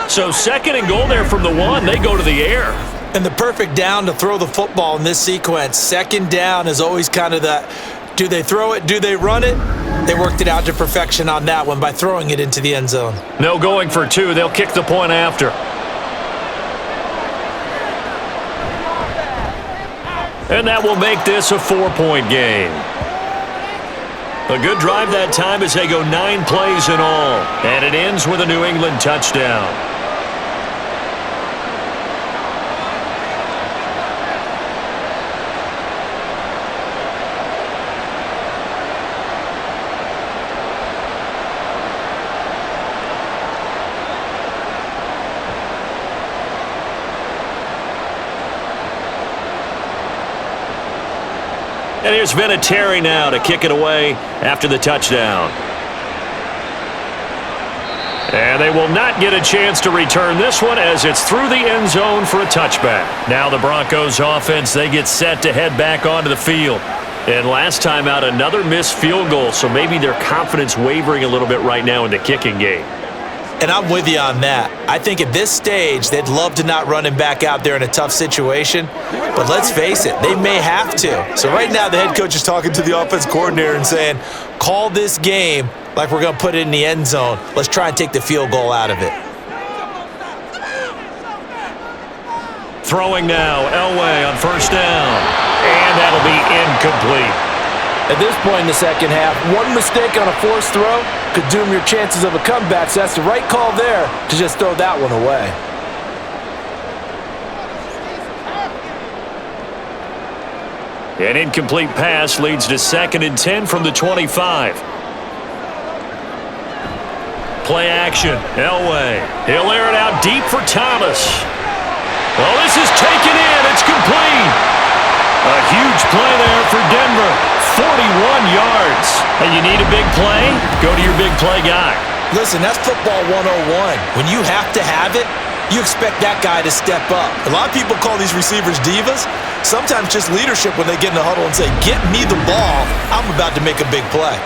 So 2nd and goal there from the 1. They go to the air. And the perfect down to throw the football in this sequence. 2nd down is always kind of that, do they throw it, do they run it? They worked it out to perfection on that one by throwing it into the end zone. No going for 2. They'll kick the point after. And that will make this a 4-point game. A good drive that time as they go 9 plays in all. And it ends with a New England touchdown. And here's Vinatieri now to kick it away after the touchdown. And they will not get a chance to return this one as it's through the end zone for a touchback. Now the Broncos offense, they get set to head back onto the field. And last time out, another missed field goal, so maybe their confidence wavering a little bit right now in the kicking game. And I'm with you on that. I think at this stage, they'd love to not run him back out there in a tough situation. But let's face it, they may have to. So right now, the head coach is talking to the offense coordinator and saying, call this game like we're going to put it in the end zone. Let's try and take the field goal out of it. Throwing now, Elway on first down. And that'll be incomplete. At this point in the second half, one mistake on a forced throw could doom your chances of a comeback, so that's the right call there to just throw that one away. An incomplete pass leads to 2nd and 10 from the 25. Play action, Elway. He'll air it out deep for Thomas. Well, this is taken in. It's complete. A huge play there for Denver. 41 yards. And you need a big play? Go to your big play guy. Listen, that's football 101. When you have to have it, you expect that guy to step up. A lot of people call these receivers divas. Sometimes just leadership when they get in the huddle and say, get me the ball. I'm about to make a big play.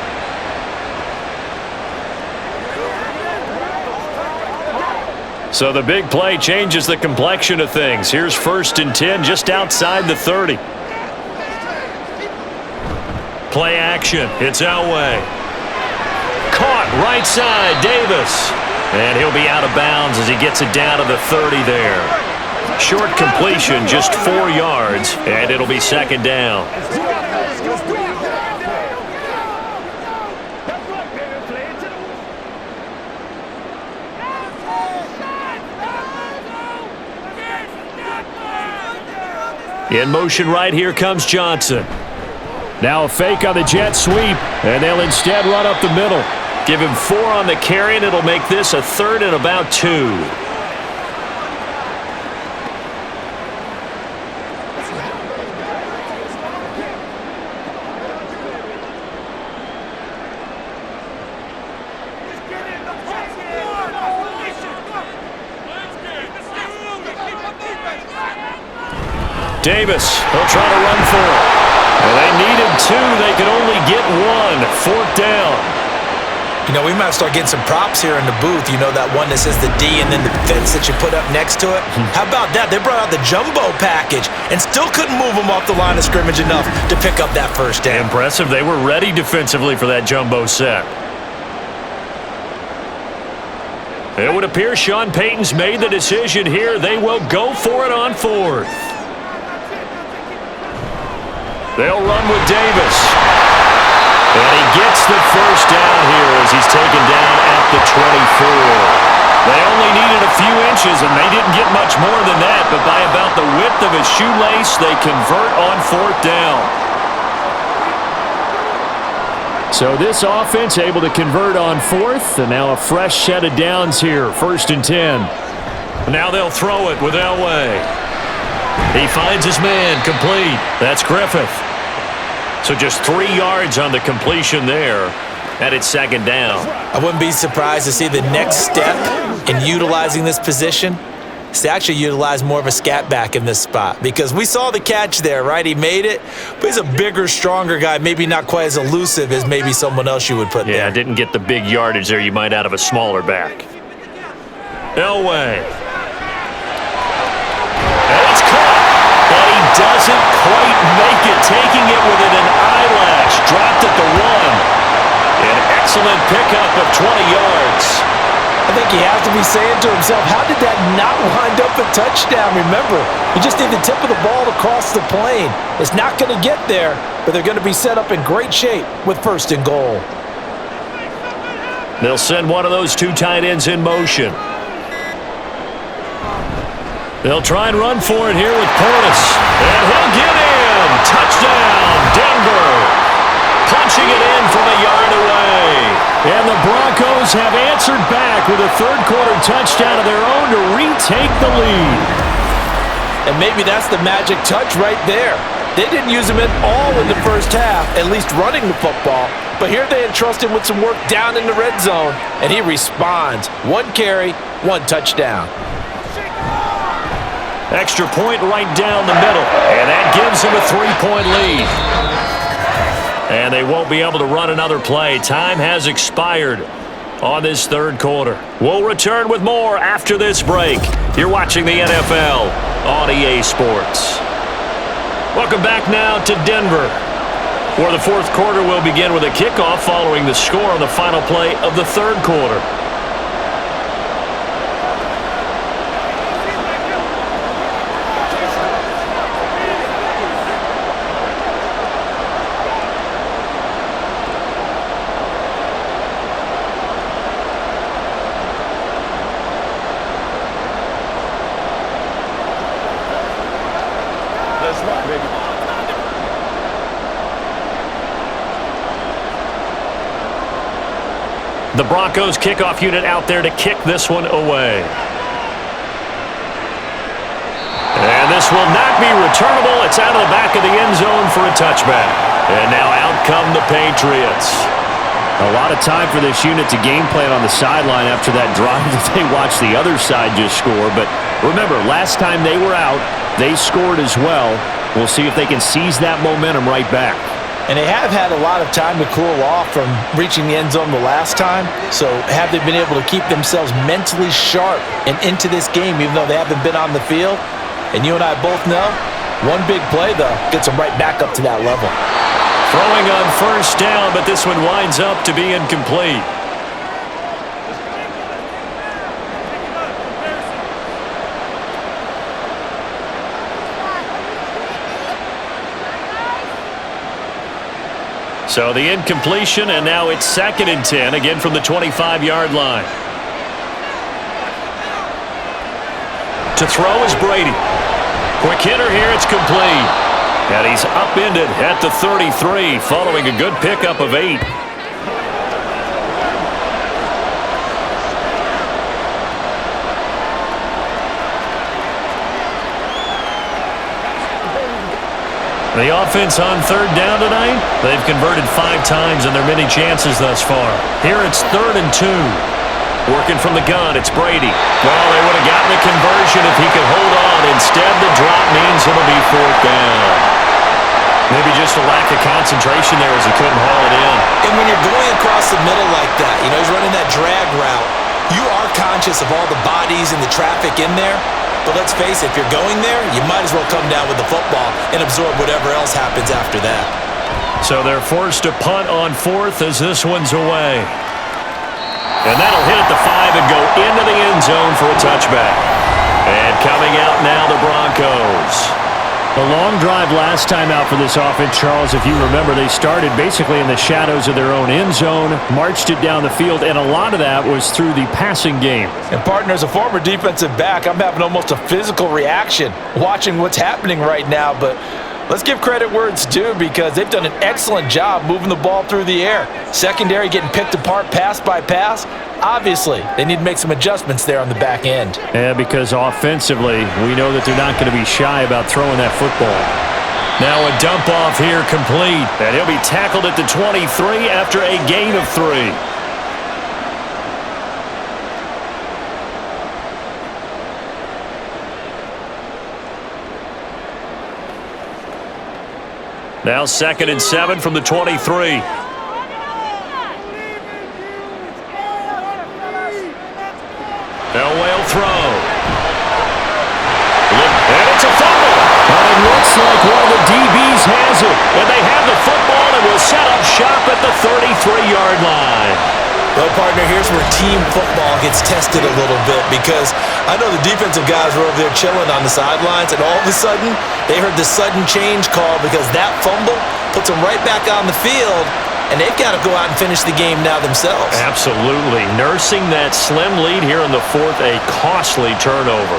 So the big play changes the complexion of things. Here's 1st and 10 just outside the 30. Play action. It's Elway. Caught right side, Davis. And he'll be out of bounds as he gets it down to the 30 there. Short completion, just 4 yards, and it'll be 2nd down. In motion right here comes Johnson. Now a fake on the jet sweep, and they'll instead run up the middle. Give him 4 on the carry, and it'll make this a 3rd and about 2. Davis, he'll try to run for it. And they needed 2. They could only get 1. 4th down. You know, we might start getting some props here in the booth. You know, that one that says the D and then the fence that you put up next to it? How about that? They brought out the jumbo package and still couldn't move them off the line of scrimmage enough to pick up that 1st down. Impressive. They were ready defensively for that jumbo set. It would appear Sean Payton's made the decision here. They will go for it on 4th. They'll run with Davis. And he gets the 1st down here as he's taken down at the 24. They only needed a few inches, and they didn't get much more than that. But by about the width of his shoelace, they convert on 4th down. So this offense able to convert on 4th, and now a fresh set of downs here, 1st and 10. Now they'll throw it with Elway. He finds his man, complete. That's Griffith. So just 3 yards on the completion there, and it's 2nd down. I wouldn't be surprised to see the next step in utilizing this position is to actually utilize more of a scat back in this spot, because we saw the catch there, right? He made it, but he's a bigger, stronger guy, maybe not quite as elusive as maybe someone else you would put there. Yeah, didn't get the big yardage there you might out of a smaller back. Elway. And it's caught, but he doesn't quite make it, taking it within an eyelash. Dropped at the 1. An excellent pickup of 20 yards. I think he has to be saying to himself, how did that not wind up a touchdown? Remember, you just need the tip of the ball to cross the plane. It's not going to get there, but they're going to be set up in great shape with 1st and goal. They'll send one of those 2 tight ends in motion. They'll try and run for it here with Portis. And he'll get in. Touchdown, Denver. Punching it in from a yard away. And the Broncos have answered back with a 3rd quarter touchdown of their own to retake the lead. And maybe that's the magic touch right there. They didn't use him at all in the first half, at least running the football. But here they entrust him with some work down in the red zone, and he responds. 1 carry, 1 touchdown. Extra point right down the middle, and that gives him a 3-point lead. And they won't be able to run another play. Time has expired on this third quarter. We'll return with more after this break. You're watching the NFL on EA Sports. Welcome back now to Denver, where the fourth quarter will begin with a kickoff following the score on the final play of the third quarter. The Broncos kickoff unit out there to kick this one away. And this will not be returnable. It's out of the back of the end zone for a touchback. And now out come the Patriots. A lot of time for this unit to game plan on the sideline after that drive that they watched the other side just score. But remember, last time they were out, they scored as well. We'll see if they can seize that momentum right back. And they have had a lot of time to cool off from reaching the end zone the last time. So have they been able to keep themselves mentally sharp and into this game, even though they haven't been on the field? And you and I both know, one big play, though, gets them right back up to that level. Throwing on first down, but this one winds up to be incomplete. So the incompletion, and now it's 2nd and 10, again from the 25-yard line. To throw is Brady. Quick hitter here, it's complete. And he's upended at the 33, following a good pickup of 8. The offense on third down tonight, they've converted 5 times in their many chances thus far. Here it's 3rd and 2. Working from the gun, it's Brady. Well, they would have gotten the conversion if he could hold on. Instead, the drop means it'll be 4th down. Maybe just a lack of concentration there as he couldn't haul it in. And when you're going across the middle like that, he's running that drag route, you are conscious of all the bodies and the traffic in there. But let's face it, if you're going there, you might as well come down with the football and absorb whatever else happens after that. So they're forced to punt on 4th as this one's away. And that'll hit at the 5 and go into the end zone for a touchback. And coming out now, the Broncos. A long drive last time out for this offense, Charles. If you remember, they started basically in the shadows of their own end zone, marched it down the field, and a lot of that was through the passing game. And partner, as a former defensive back, I'm having almost a physical reaction watching what's happening right now. But let's give credit where it's due, because they've done an excellent job moving the ball through the air. Secondary getting picked apart pass by pass. Obviously, they need to make some adjustments there on the back end. Yeah, because offensively, we know that they're not going to be shy about throwing that football. Now a dump off here complete. And he'll be tackled at the 23 after a gain of 3. Now 2nd and 7 from the 23. Elway will throw. And it's a fumble. But it looks like one of the DBs has it. And they have the football and will set up shop at the 33-yard line. Well, partner, here's where team football gets tested a little bit, because I know the defensive guys were over there chilling on the sidelines, and all of a sudden, they heard the sudden change call because that fumble puts them right back on the field, and they've got to go out and finish the game now themselves. Absolutely. Nursing that slim lead here in the 4th, a costly turnover.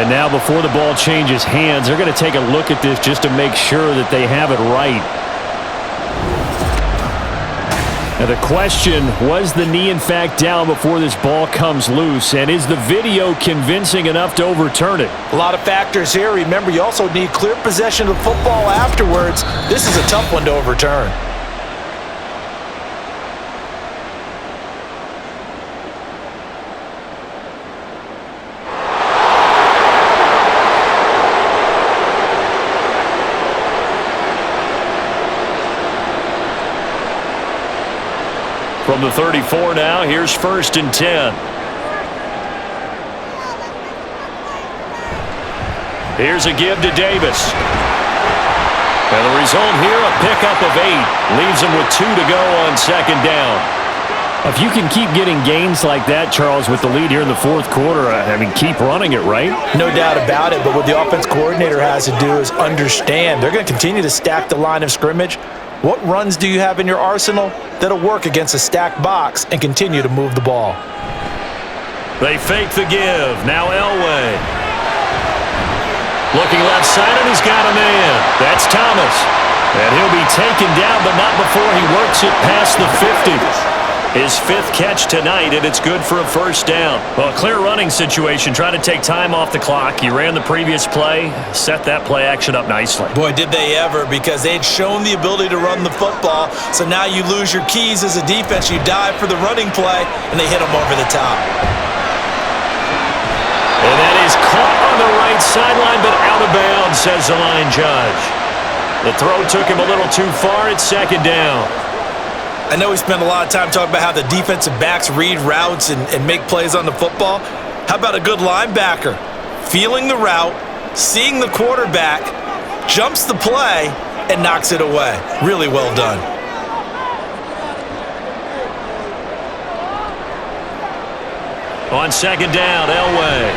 And now before the ball changes hands, they're going to take a look at this just to make sure that they have it right. Now the question, was the knee in fact down before this ball comes loose? And is the video convincing enough to overturn it? A lot of factors here. Remember, you also need clear possession of the football afterwards. This is a tough one to overturn. From the 34 now, here's 1st and 10. Here's a give to Davis. And the result here, a pickup of 8. Leaves him with 2 to go on 2nd down. If you can keep getting gains like that, Charles, with the lead here in the 4th quarter, I mean, keep running it, right? No doubt about it, but what the offense coordinator has to do is understand they're going to continue to stack the line of scrimmage. What runs do you have in your arsenal that'll work against a stacked box and continue to move the ball? They fake the give. Now Elway. Looking left side, and he's got a man. That's Thomas. And he'll be taken down, but not before he works it past the 50. His 5th catch tonight, and it's good for a 1st down. Well, a clear running situation. Try to take time off the clock. He ran the previous play, set that play action up nicely. Boy, did they ever, because they'd shown the ability to run the football. So now you lose your keys as a defense. You dive for the running play, and they hit him over the top. And that is caught on the right sideline, but out of bounds, says the line judge. The throw took him a little too far. It's 2nd down. I know we spent a lot of time talking about how the defensive backs read routes and make plays on the football. How about a good linebacker? Feeling the route, seeing the quarterback, jumps the play, and knocks it away. Really well done. On 2nd down, Elway.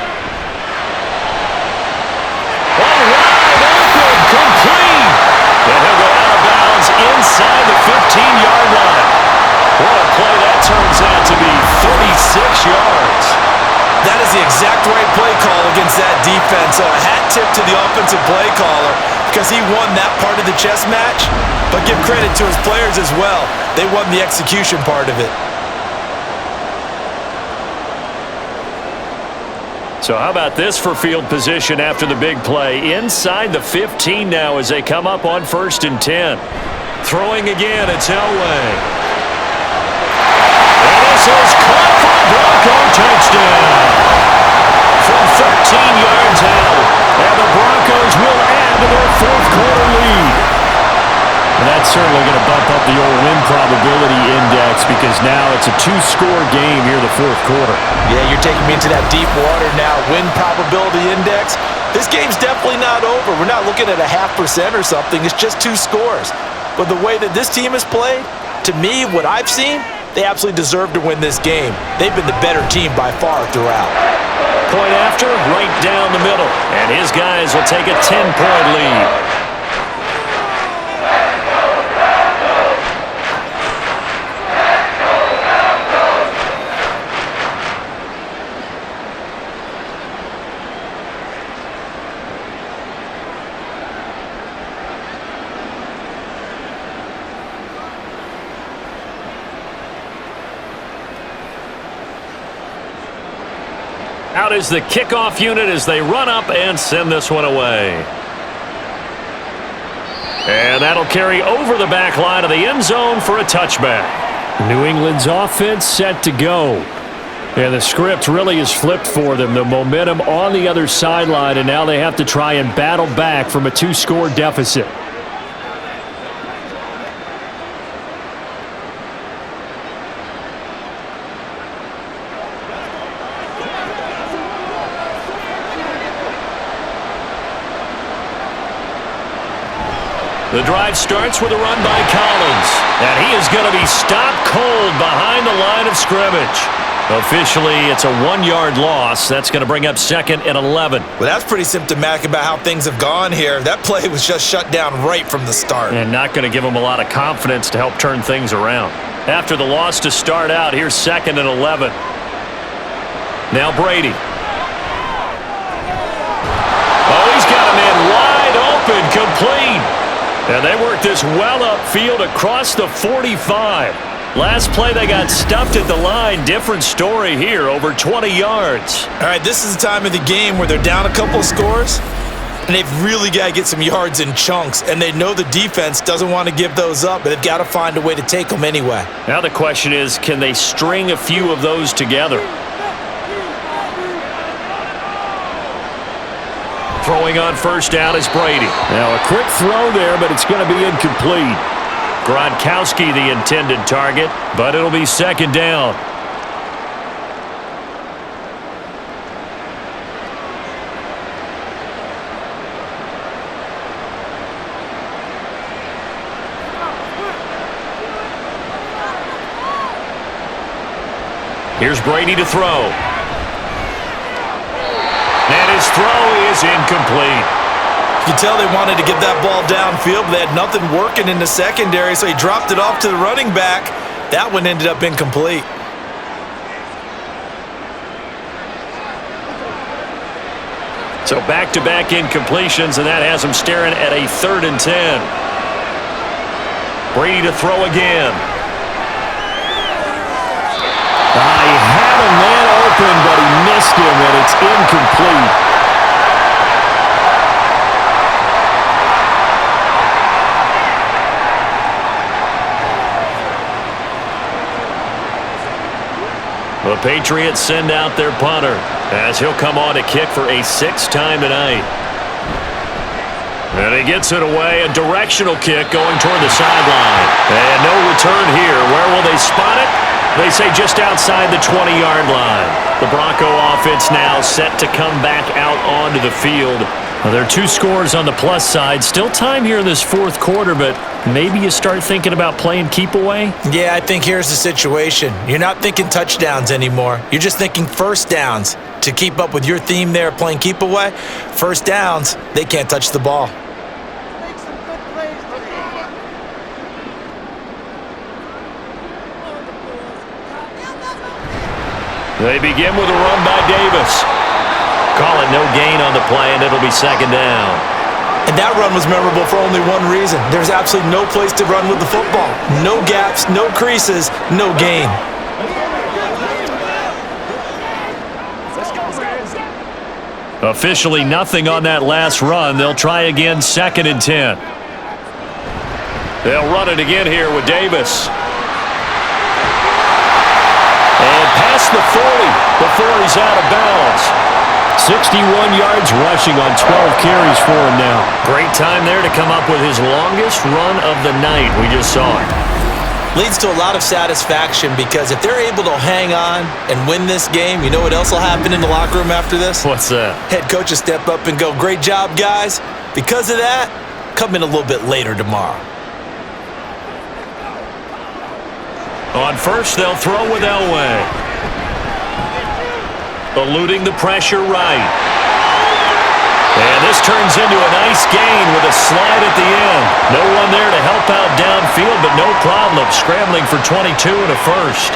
All wide open, complete. And he'll go out of bounds inside the 15-yard line. What a play that turns out to be, 36 yards. That is the exact right play call against that defense. A hat tip to the offensive play caller because he won that part of the chess match. But give credit to his players as well. They won the execution part of it. So how about this for field position after the big play? Inside the 15 now as they come up on 1st and 10. Throwing again, it's Elway. And this is caught for a Bronco touchdown. From 13 yards out. And the Broncos will add to their 4th quarter lead. And that's certainly going to bump up the old win probability index because now it's a 2-score game here in the 4th quarter. Yeah, you're taking me into that deep water now. Win probability index. This game's definitely not over. We're not looking at a 0.5% or something. It's just 2 scores. But the way that this team has played, to me, what I've seen, they absolutely deserve to win this game. They've been the better team by far throughout. Point after, right down the middle. And his guys will take a 10-point lead. Out is the kickoff unit as they run up and send this one away. And that'll carry over the back line of the end zone for a touchback. New England's offense set to go. And the script really is flipped for them. The momentum on the other sideline, and now they have to try and battle back from a 2-score deficit. The drive starts with a run by Collins, and he is going to be stopped cold behind the line of scrimmage. Officially, it's a 1-yard loss. That's going to bring up 2nd and 11. Well, that's pretty symptomatic about how things have gone here. That play was just shut down right from the start. And not going to give them a lot of confidence to help turn things around. After the loss to start out, here's 2nd and 11. Now Brady. incomplete. And they work this well upfield across the 45. Last play, they got stuffed at the line. Different story here, over 20 yards. All right, this is the time of the game where they're down a couple of scores, and they've really got to get some yards in chunks, and they know the defense doesn't want to give those up, but they've got to find a way to take them anyway. Now the question is, can they string a few of those together? Throwing on first down is Brady. Now a quick throw there, but it's going to be incomplete. Gronkowski the intended target, but it'll be second down. Here's Brady to throw. And his throw is incomplete. You can tell they wanted to get that ball downfield, but they had nothing working in the secondary, so he dropped it off to the running back. That one ended up incomplete. So back-to-back incompletions, and that has him staring at a 3rd and 10. Brady to throw again. He had a man open, but he missed him, and it's incomplete. The Patriots send out their punter as he'll come on to kick for a 6th time tonight. And he gets it away, a directional kick going toward the sideline. And no return here. Where will they spot it? They say just outside the 20-yard line. The Bronco offense now set to come back out onto the field. Well, there are 2 scores on the plus side. Still time here in this 4th quarter, but maybe you start thinking about playing keep away? Yeah, I think here's the situation. You're not thinking touchdowns anymore. You're just thinking first downs. To keep up with your theme there, playing keep away, first downs, they can't touch the ball. They begin with a run by Davis. Call it no gain on the play, and it'll be second down. And that run was memorable for only one reason. There's absolutely no place to run with the football. No gaps, no creases, no gain. Officially nothing on that last run. They'll try again, 2nd and 10. They'll run it again here with Davis. And past the 40 before he's out of bounds. 61 yards rushing on 12 carries for him now. Great time there to come up with his longest run of the night. We just saw it. Leads to a lot of satisfaction because if they're able to hang on and win this game, you know what else will happen in the locker room after this? What's that? Head coach will step up and go, "Great job, guys. Because of that, come in a little bit later tomorrow." On first, they'll throw with Elway. Eluding the pressure right. And this turns into a nice gain with a slide at the end. No one there to help out downfield, but no problem scrambling for 22 and a first.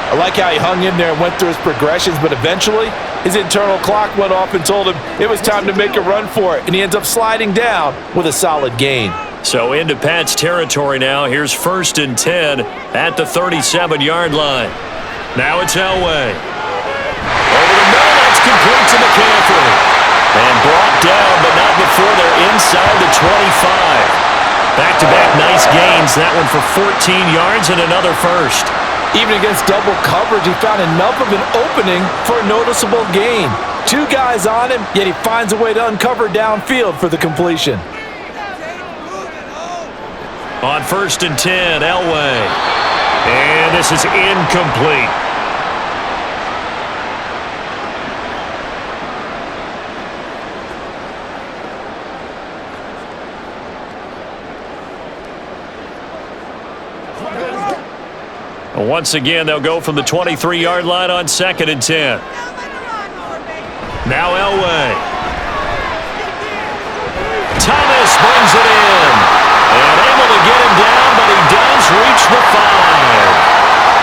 I like how he hung in there and went through his progressions, but eventually his internal clock went off and told him it was time to make a run for it, and he ends up sliding down with a solid gain. So into Pat's territory now. Here's 1st and 10 at the 37-yard line. Now it's Elway. Over the middle, that's complete to McCaffrey. And brought down, but not before they're inside the 25. Back-to-back nice gains. That one for 14 yards and another first. Even against double coverage, he found enough of an opening for a noticeable gain. 2 guys on him, yet he finds a way to uncover downfield for the completion. On 1st and 10, Elway. And this is incomplete. Once again, they'll go from the 23-yard line on 2nd and 10. Now Elway. Thomas brings it in. And able to get him down, but he does reach the 5.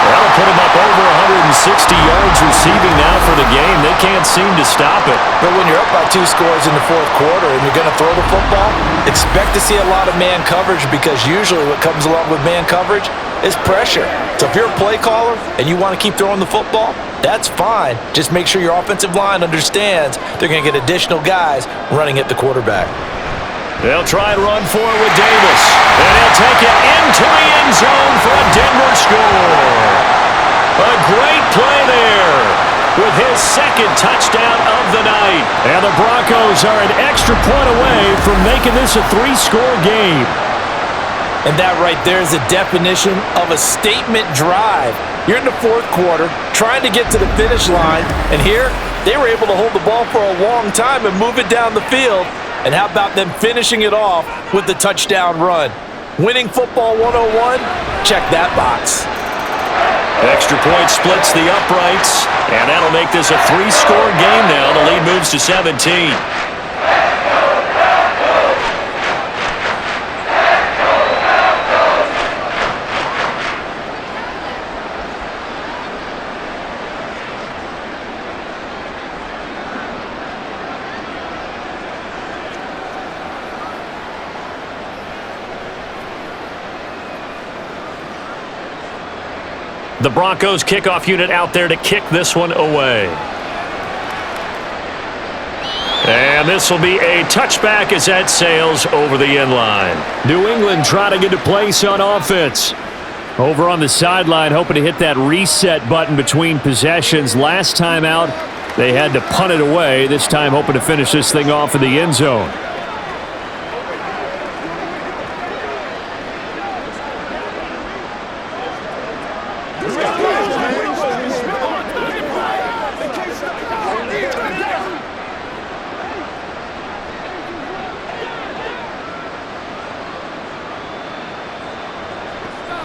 That'll put him up over 160 yards receiving now for the the game. They can't seem to stop it. But when you're up by 2 scores in the fourth quarter and you're going to throw the football, expect to see a lot of man coverage, because usually what comes along with man coverage is pressure. So if you're a play caller and you want to keep throwing the football, that's fine. Just make sure your offensive line understands they're going to get additional guys running at the quarterback. They'll try and run for it with Davis. And he'll take it into the end zone for a Denver score. A great play there with his second touchdown of the night. And the Broncos are an extra point away from making this a 3-score game. And that right there is the definition of a statement drive. You're in the fourth quarter, trying to get to the finish line, and here they were able to hold the ball for a long time and move it down the field. And how about them finishing it off with the touchdown run? Winning football 101? Check that box. Extra point splits the uprights, and that'll make this a 3-score game now. The lead moves to 17. The Broncos kickoff unit out there to kick this one away. And this will be a touchback as that sails over the end line. New England trying to get to place on offense. Over on the sideline, hoping to hit that reset button between possessions. Last time out, they had to punt it away. This time hoping to finish this thing off in the end zone.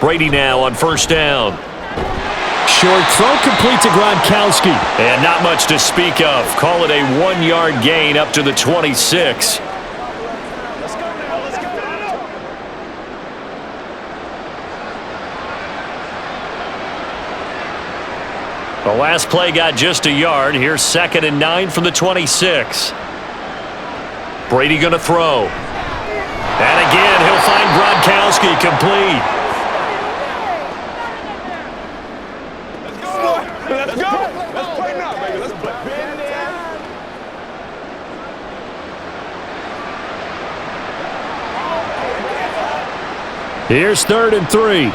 Brady now on first down. Short throw complete to Gronkowski. And not much to speak of. Call it a 1-yard gain up to the 26. The last play got just a yard. Here's 2nd and 9 from the 26. Brady going to throw. And again, he'll find Gronkowski complete. Let's go. Let's play now, baby. Let's play. Here's 3rd and 3.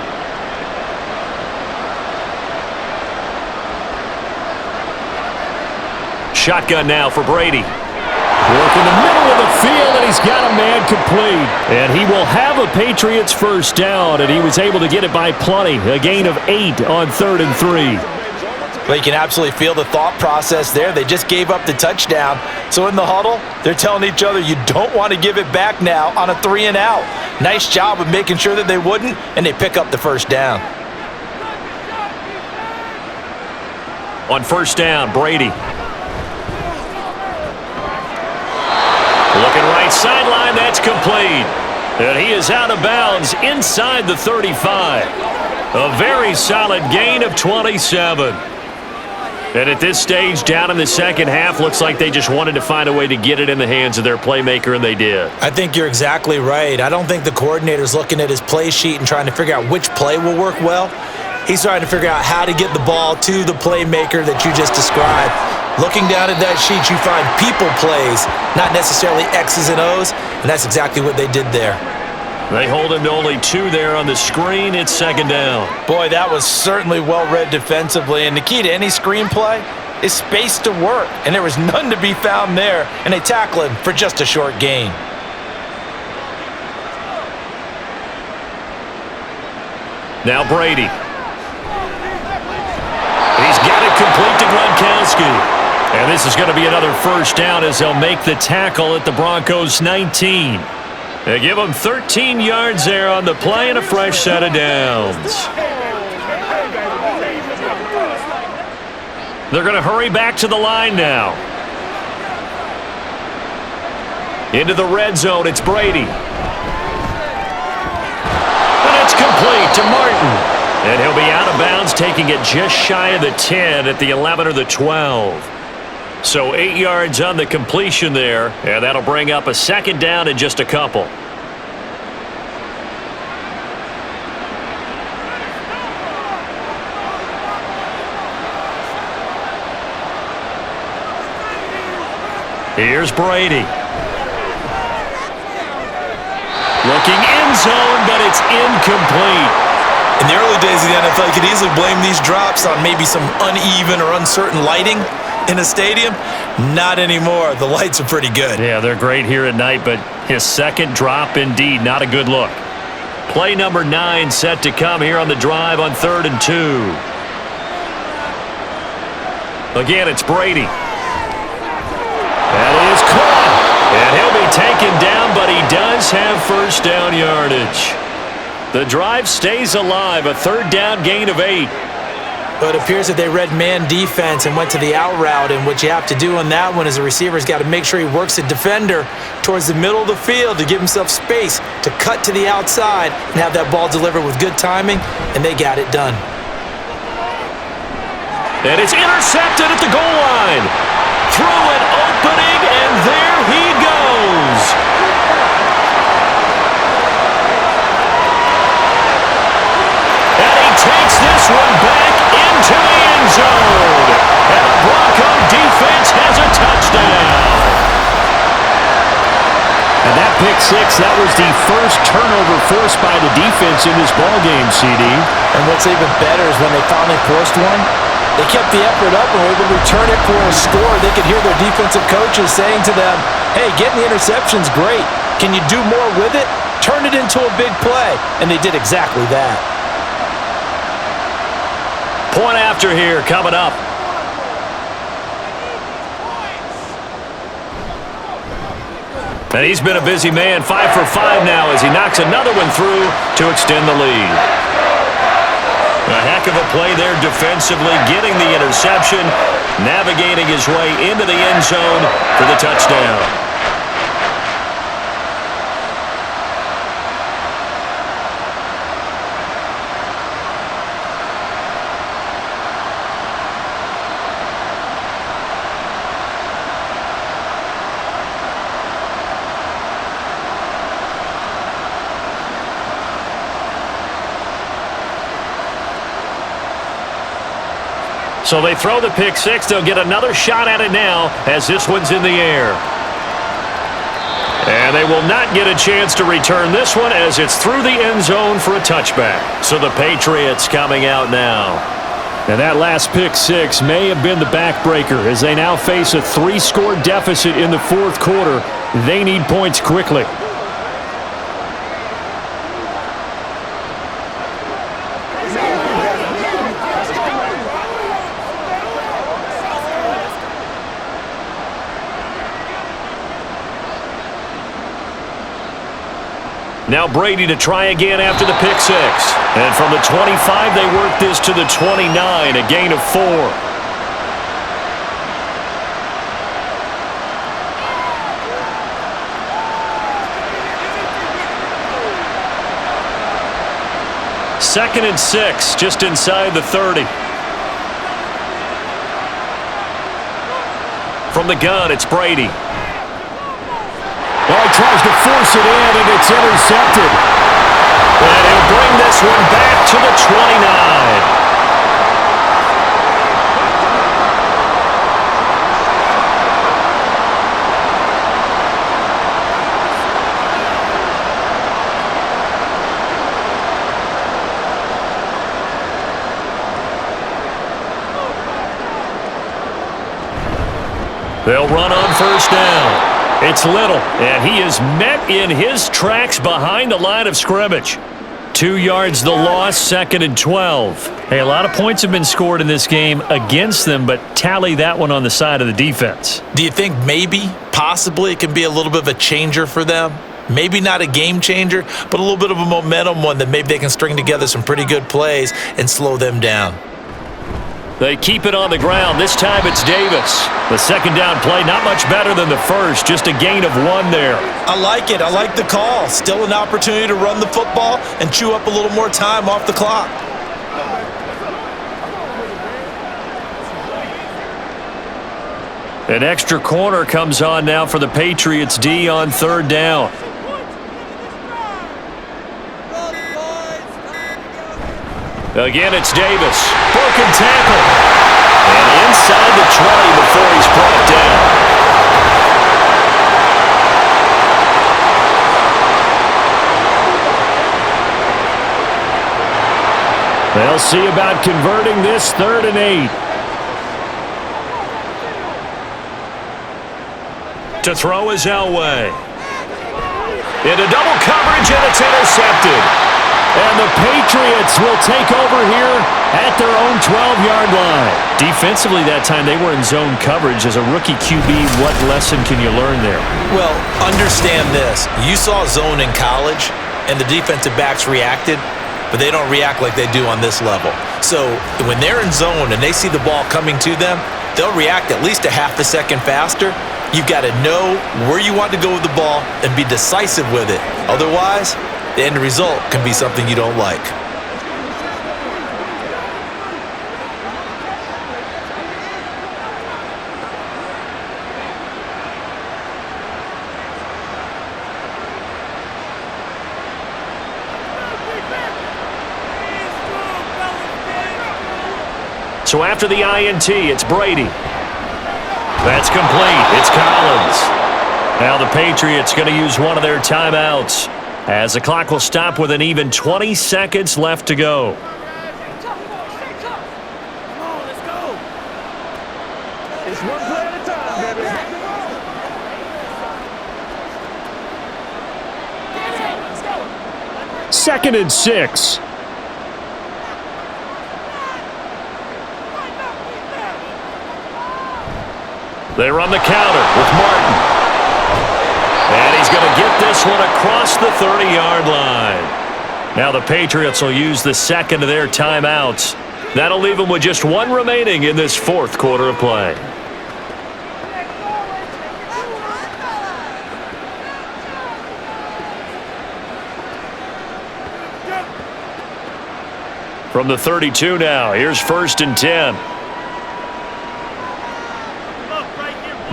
Shotgun now for Brady. Work in the middle of the field, and he's got a man complete. And he will have a Patriots first down, and he was able to get it by plenty. A gain of 8 on 3rd and 3. Well, you can absolutely feel the thought process there. They just gave up the touchdown. So in the huddle, they're telling each other, you don't want to give it back now on a 3-and-out. Nice job of making sure that they wouldn't, and they pick up the first down. On first down, Brady. Looking right sideline, that's complete. And he is out of bounds inside the 35. A very solid gain of 27. And at this stage, down in the second half, looks like they just wanted to find a way to get it in the hands of their playmaker, and they did. I think you're exactly right. I don't think the coordinator's looking at his play sheet and trying to figure out which play will work well. He's trying to figure out how to get the ball to the playmaker that you just described. Looking down at that sheet, you find people plays, not necessarily X's and O's, and that's exactly what they did there. They hold him to only 2 there on the screen. It's 2nd down. Boy, that was certainly well read defensively, and the key to any screenplay is space to work, and there was none to be found there, and they tackle him for just a short gain. Now Brady. He's got it complete to Gronkowski. And this is going to be another first down as they'll make the tackle at the Broncos' 19. They give them 13 yards there on the play and a fresh set of downs. They're going to hurry back to the line now. Into the red zone, it's Brady. And it's complete to Martin. And he'll be out of bounds, taking it just shy of the 10 at the 11 or the 12. So 8 yards on the completion there, and that'll bring up a second down in just a couple. Here's Brady. Looking end zone, but it's incomplete. In the early days of the NFL, you could easily blame these drops on maybe some uneven or uncertain lighting in a stadium. Not anymore. The lights are pretty good. Yeah, they're great here at night, but his second drop, indeed, not a good look. Play number 9 set to come here on the drive on 3rd and 2. Again, it's Brady. That is caught. And he'll be taken down, but he does have first down yardage. The drive stays alive, a 3rd down gain of 8. But it appears that they read man defense and went to the out route, and what you have to do on that one is the receiver's got to make sure he works the defender towards the middle of the field to give himself space to cut to the outside and have that ball delivered with good timing, and they got it done. And it's intercepted at the goal line. Through an opening, and there he goes. And he takes this one back into the end zone. And the Bronco defense has a touchdown. And that pick six, that was the first turnover forced by the defense in this ballgame, CD. And what's even better is when they finally forced one, they kept the effort up and were able to return it for a score. They could hear their defensive coaches saying to them, hey, getting the interception's great. Can you do more with it? Turn it into a big play. And they did exactly that. Point after here coming up. And he's been a busy man, 5 for 5 now as he knocks another one through to extend the lead. A heck of a play there defensively, getting the interception, navigating his way into the end zone for the touchdown. So they throw the pick six. They'll get another shot at it now as this one's in the air. And they will not get a chance to return this one as it's through the end zone for a touchback. So the Patriots coming out now. And that last pick six may have been the backbreaker as they now face a 3-score deficit in the 4th quarter. They need points quickly. Now Brady to try again after the pick six. And from the 25, they work this to the 29, a gain of 4. Second and 6, just inside the 30. From the gun, it's Brady. Well, he tries to force it in, and it's intercepted. And he'll bring this one back to the 29. They'll run on first down. It's Little, and he is met in his tracks behind the line of scrimmage. 2 yards the loss, 2nd and 12. Hey, a lot of points have been scored in this game against them, but tally that one on the side of the defense. Do you think maybe, possibly, it can be a little bit of a changer for them? Maybe not a game changer, but a little bit of a momentum one that maybe they can string together some pretty good plays and slow them down. They keep it on the ground. This time it's Davis. The second down play, not much better than the first. Just a gain of 1 there. I like it. I like the call. Still an opportunity to run the football and chew up a little more time off the clock. An extra corner comes on now for the Patriots D on third down. Again, it's Davis. Broken tackle. And inside the 20 before he's brought down. They'll see about converting this 3rd and 8. To throw is Elway. Into double coverage, and it's intercepted. And the Patriots will take over here at their own 12-yard line. Defensively that time, they were in zone coverage. As a rookie QB, what lesson can you learn there? Well, understand this. You saw zone in college, and the defensive backs reacted, but they don't react like they do on this level. So when they're in zone and they see the ball coming to them, they'll react at least a half a second faster. You've got to know where you want to go with the ball and be decisive with it. Otherwise, the end result can be something you don't like. So after the INT, it's Brady. That's complete. It's Collins. Now the Patriots going to use one of their timeouts, as the clock will stop with an even 20 seconds left to go. It's one play at a time, baby. 2nd and 6. They run the counter with Martin. And he's going to get this one across the 30-yard line. Now the Patriots will use the second of their timeouts. That'll leave them with just one remaining in this 4th quarter of play. From the 32 now, here's 1st and 10.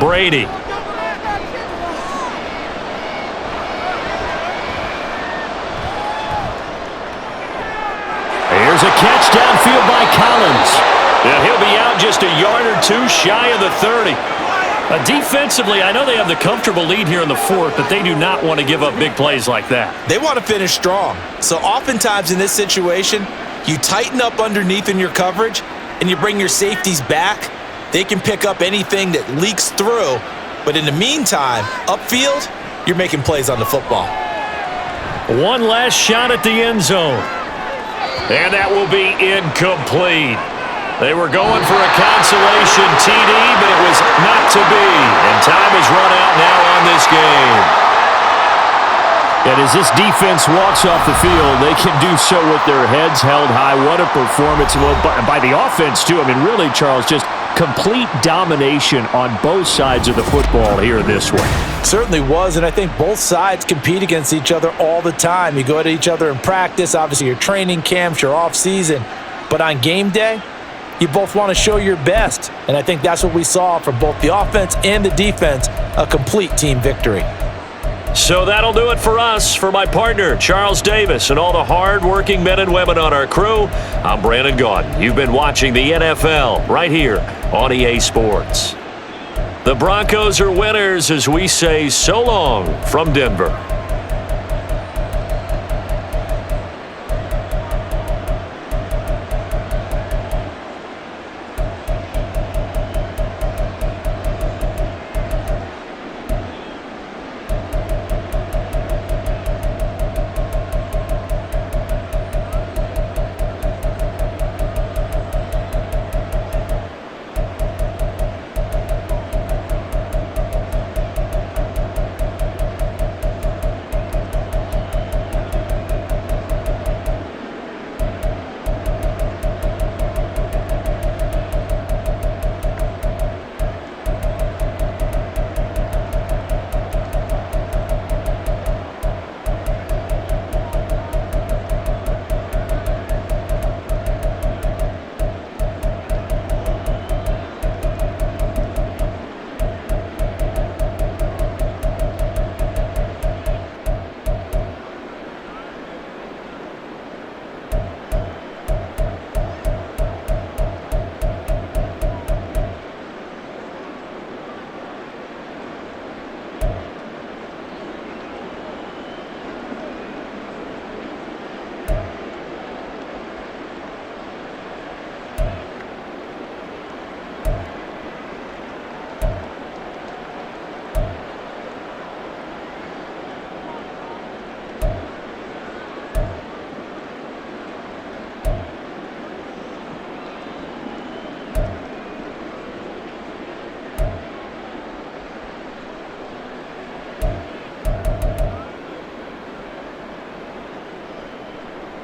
Brady. Here's a catch downfield by Collins. And he'll be out just a yard or two shy of the 30. Defensively, I know they have the comfortable lead here in the 4th, but they do not want to give up big plays like that. They want to finish strong. So oftentimes in this situation, you tighten up underneath in your coverage and you bring your safeties back. They can pick up anything that leaks through. But in the meantime, upfield, you're making plays on the football. One last shot at the end zone. And that will be incomplete. They were going for a consolation TD, but it was not to be. And time has run out now on this game. And as this defense walks off the field, they can do so with their heads held high. What a performance by the offense, too. I mean, really, Charles, just complete domination on both sides of the football here this one. Certainly was, and I think both sides compete against each other all the time. You go at each other in practice, obviously your training camps, your off-season. But on game day, you both want to show your best. And I think that's what we saw from both the offense and the defense, a complete team victory. So that'll do it for us. For my partner, Charles Davis, and all the hard-working men and women on our crew, I'm Brandon Gaudin. You've been watching the NFL right here on EA Sports. The Broncos are winners as we say so long from Denver.